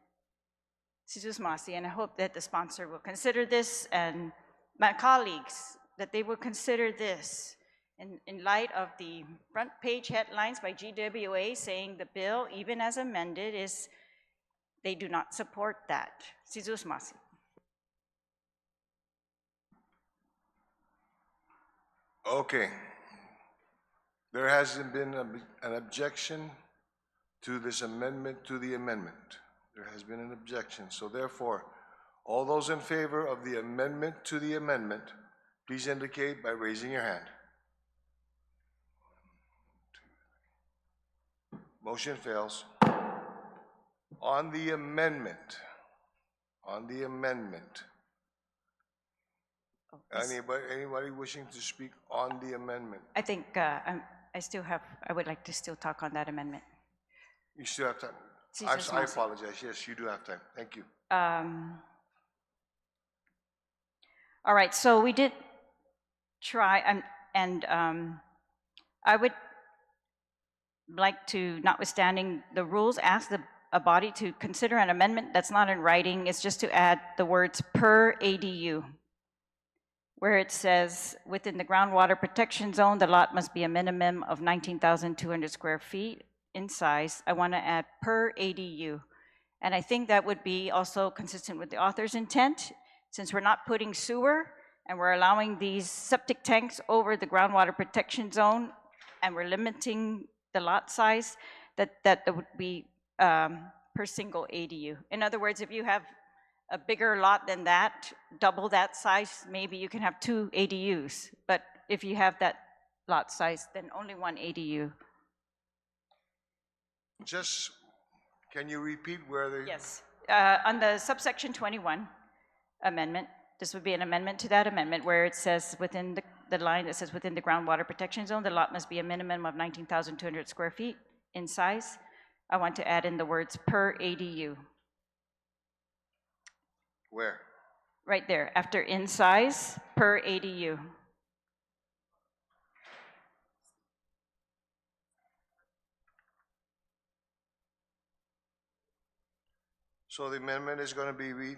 Sizus Masi, and I hope that the sponsor will consider this, and my colleagues, that they will consider this in light of the front page headlines by GWA saying the bill, even as amended, they do not support that. Sizus Masi. Okay. There hasn't been an objection to this amendment to the amendment. There has been an objection. So therefore, all those in favor of the amendment to the amendment, please indicate by raising your hand. Motion fails. On the amendment, anybody wishing to speak on the amendment? I think I would like to still talk on that amendment. You still have time. Sizus I Masi. apologize. Yes, you do have time. Thank you. All right, so we did try, and I would like to, notwithstanding the rules, ask a body to consider an amendment that's not in writing. It's just to add the words per ADU, where it says within the groundwater protection zone, the lot must be a minimum of 19,200 square feet in size. I want to add per ADU. And I think that would be also consistent with the author's intent, since we're not putting sewer and we're allowing these septic tanks over the groundwater protection zone and we're limiting the lot size, that would be per single ADU. In other words, if you have a bigger lot than that, double that size, maybe you can have 2 ADUs. But if you have that lot size, then only 1 ADU. Just, can you repeat where they? Yes, on the subsection 21 amendment, this would be an amendment to that amendment where it says within the line that says within the groundwater protection zone, the lot must be a minimum of 19,200 square feet in size. I want to add in the words per ADU. Where? Right there, after in size, per ADU. So the amendment is going to be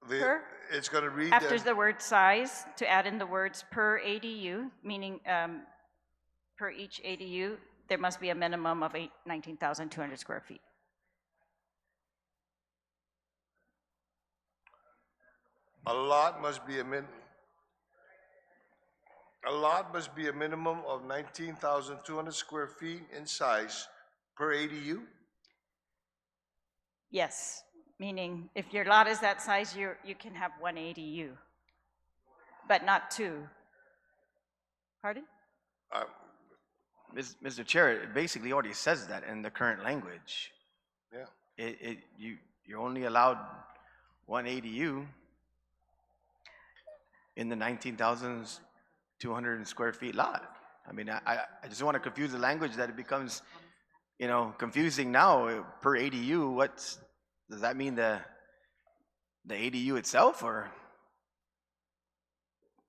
Per? It's going to read After that the word size, to add in the words per ADU, meaning per each ADU, there must be a minimum of 19,200 square feet. a lot must be a minimum of 19,200 square feet in size per ADU? Yes, meaning if your lot is that size, you can have 1 ADU, but not 2. Pardon? Mr. Chair, it basically already says that in the current language. Yeah. You're only allowed one ADU in the 19,200 square feet lot. I mean, I just want to confuse the language that it becomes, you know, confusing now per ADU. Does that mean the ADU itself, or?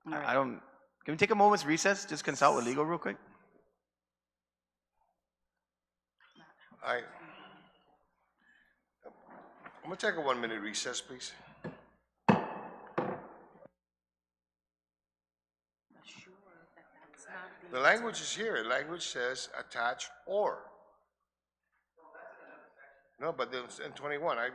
I don't, can we take a moment's recess, just consult with legal real quick? I'm gonna take a 1-minute recess, please. The language is here. The language says attached or. No, but then in 21, I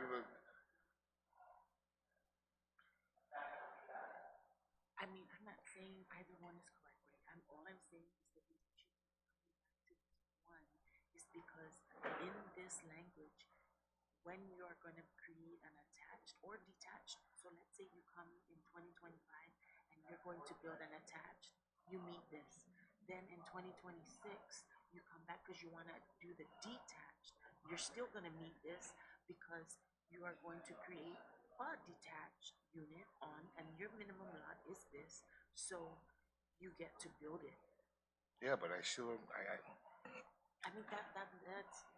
mean, I'm not saying either one is correct, right? All I'm saying is that we should be coming back to this one is because in this language, when you're going to create an attached or detached, so let's say you come in 2025 and you're going to build an attached, you meet this. Then in 2026, you come back because you want to do the detached. You're still going to meet this because you are going to create a detached unit on, and your minimum lot is this, so you get to build it. yeah, but I still, I mean, that's.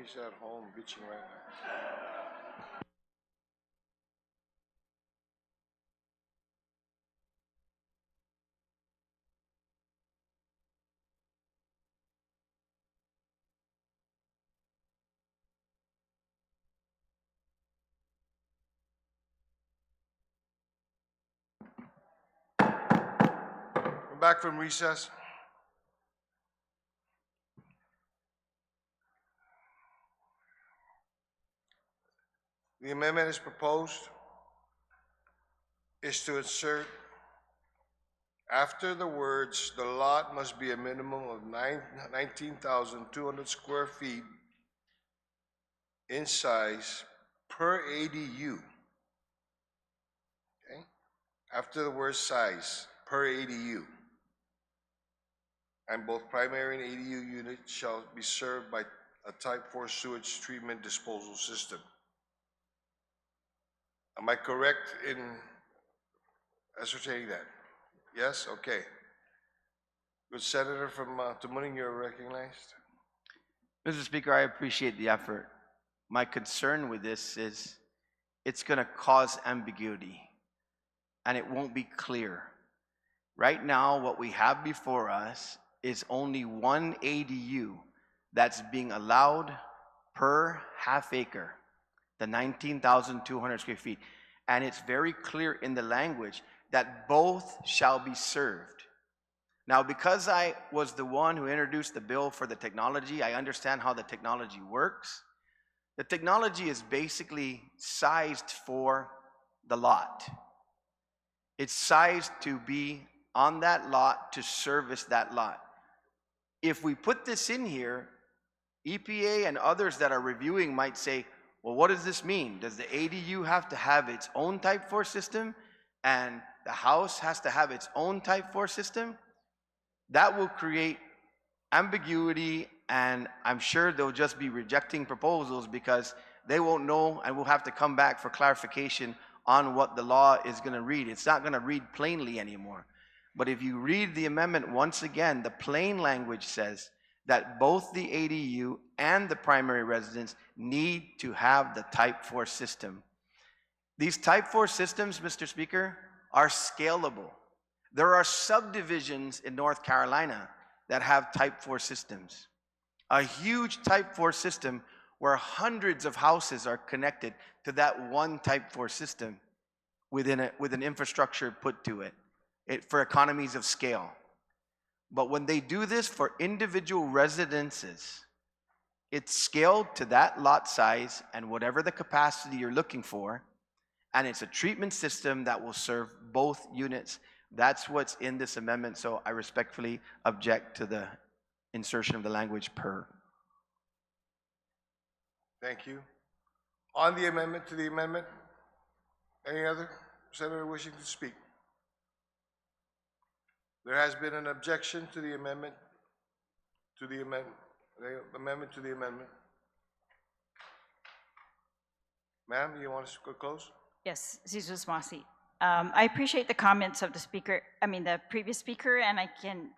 He's at home bitching right now. We're back from recess. The amendment is proposed is to insert after the words, the lot must be a minimum of 19,200 square feet in size per ADU. Okay? After the word size, per ADU. And both primary and ADU units shall be served by a type 4 sewage treatment disposal system. Am I correct in ascertaining that? Yes? Okay. Good Senator from Tumuning, you're recognized. Mr. Speaker, I appreciate the effort. My concern with this is it's going to cause ambiguity and it won't be clear. Right now, what we have before us is only one ADU that's being allowed per half acre, the 19,200 square feet. And it's very clear in the language that both shall be served. Now, because I was the one who introduced the bill for the technology, I understand how the technology works. The technology is basically sized for the lot. It's sized to be on that lot to service that lot. If we put this in here, EPA and others that are reviewing might say, well, what does this mean? Does the ADU have to have its own type 4 system and the house has to have its own type 4 system? That will create ambiguity, and I'm sure they'll just be rejecting proposals because they won't know, and we'll have to come back for clarification on what the law is going to read. It's not going to read plainly anymore. But if you read the amendment once again, the plain language says that both the ADU and the primary residence need to have the type 4 system. These type 4 systems, Mr. Speaker, are scalable. There are subdivisions in North Carolina that have type 4 systems. A huge type 4 system where hundreds of houses are connected to that one type 4 system with an infrastructure put to it for economies of scale. But when they do this for individual residences, it's scaled to that lot size and whatever the capacity you're looking for, and it's a treatment system that will serve both units. That's what's in this amendment, so I respectfully object to the insertion of the language per. Thank you. On the amendment to the amendment, any other senator wishing to speak? There has been an objection to the amendment to the amendment to the amendment. Ma'am, you want us to close? Yes, Zizus Masi. I appreciate the comments of the previous speaker, and I can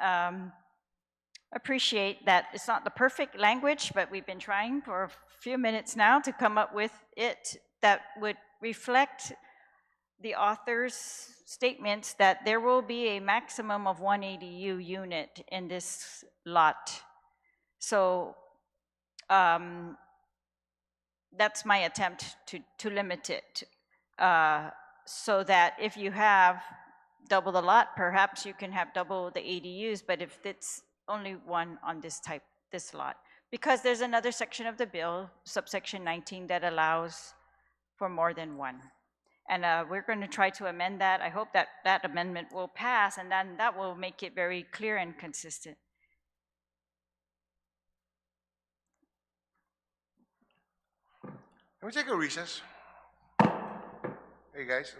appreciate that it's not the perfect language, but we've been trying for a few minutes now to come up with it that would reflect the author's statements that there will be a maximum of one ADU unit in this lot. So that's my attempt to limit it. So that if you have double the lot, perhaps you can have double the ADUs, but if it's only one on this lot. Because there's another section of the bill, subsection 19, that allows for more than one. And we're going to try to amend that. I hope that that amendment will pass, and then that will make it very clear and consistent. Can we take a recess? Hey guys,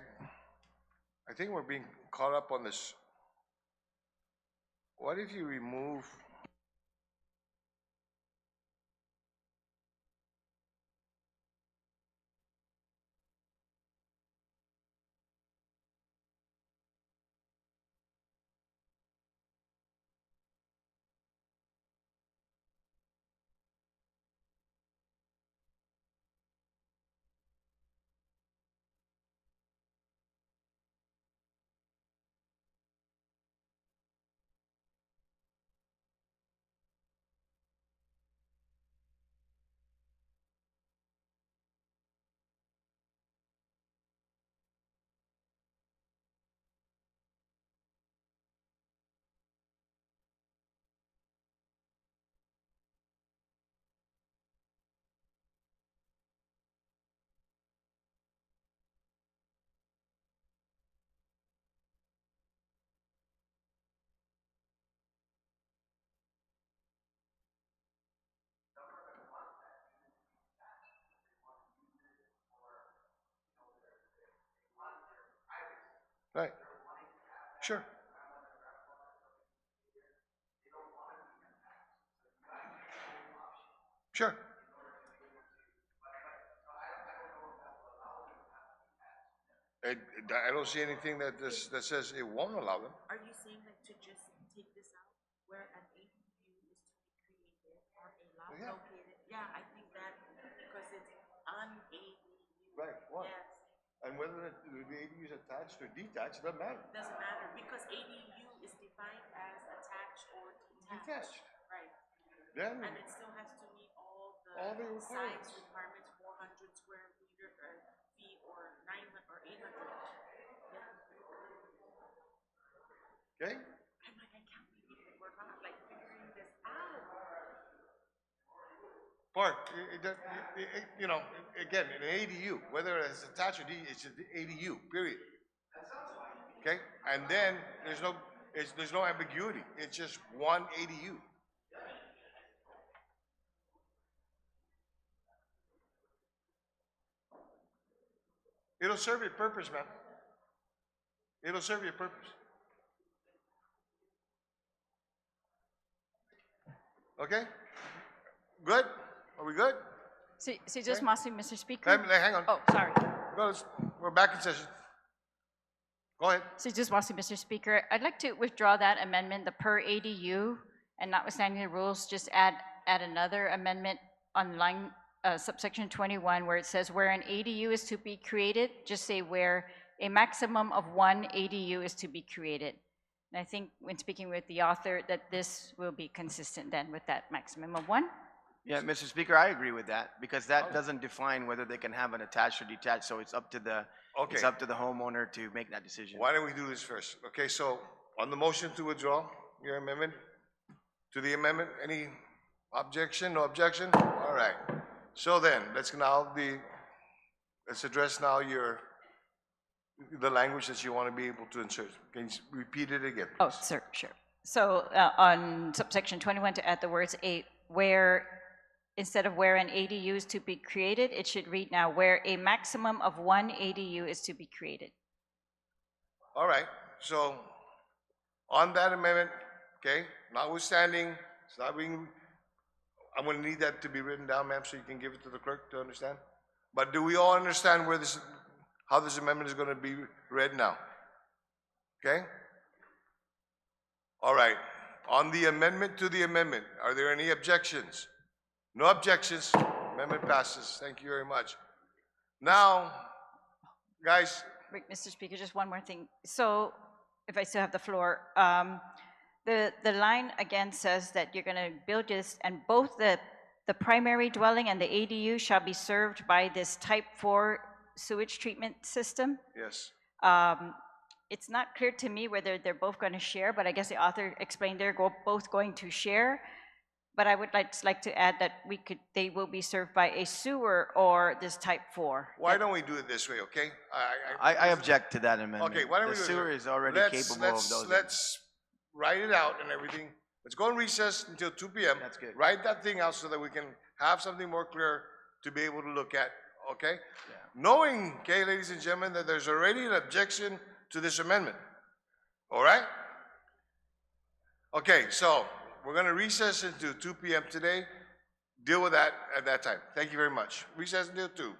I think we're being caught up on this. What if you remove Right. Sure. Sure. I don't see anything that that says it won't allow them. Are you saying like to just take this out where an ADU is to be created on a lot Yeah. located? Yeah, I think that because it's on ADU. Right, one. Yes, And whether the ADU is attached or detached, doesn't matter. doesn't matter because ADU is defined as attached or detached. Detached. Right, Then, and it still has to meet all All the the requirements. size requirements, 400 square meter feet or 900 or 800. Yeah. okay? I'm like, I can't believe that we're not like figuring this out. Park, you know, again, an ADU, whether it's attached or it's an ADU, period. Okay? And then there's no ambiguity. It's just one ADU. It'll serve your purpose, man. It'll serve your purpose. Okay? Good? Are we good? Si just Okay. Masi, Mr. Speaker. Hang on. Oh, sorry. No, we're back in session. Go ahead. Si just Masi, Mr. Speaker. I'd like to withdraw that amendment, the per ADU, and notwithstanding the rules, just add another amendment on line subsection 21 where it says where an ADU is to be created, just say where a maximum of one ADU is to be created. And I think when speaking with the author that this will be consistent then with that maximum of one. Yeah, Mr. Speaker, I agree with that because that doesn't define whether they can have an attached or detached. So it's up to the it's Okay. up to the homeowner to make that decision. Why don't we do this first? Okay, so on the motion to withdraw your amendment, to the amendment, any objection? No objection? All right. So then, let's address now the language that you want to be able to insert. Can you repeat it again, Oh, please? sir, sure. So on subsection 21 to add the words where, instead of where an ADU is to be created, it should read now where a maximum of one ADU is to be created. All right, so on that amendment, okay, notwithstanding, it's not being, I'm gonna need that to be written down, ma'am, so you can give it to the clerk to understand. But do we all understand how this amendment is gonna be read now? Okay? All right, on the amendment to the amendment, are there any objections? No objections, amendment passes, thank you very much. Now, guys, Wait, Mr. Speaker, just one more thing. So if I still have the floor, the line again says that you're gonna build this and both the primary dwelling and the ADU shall be served by this type 4 sewage treatment system. yes. It's not clear to me whether they're both going to share, but I guess the author explained they're both going to share. But I would like to add that they will be served by a sewer or this type 4. Why don't we do it this way, okay? I object to that amendment. Okay, why don't we the do it? sewer is already capable of those. Let's write it out and everything. Let's go on recess until 2 p.m. That's good. Write that thing out so that we can have something more clear to be able to look at, okay? Yeah. Knowing, okay, ladies and gentlemen, that there's already an objection to this amendment. All right? Okay, so we're going to recess until 2 p.m. today. Deal with that at that time. Thank you very much. Recess until 2.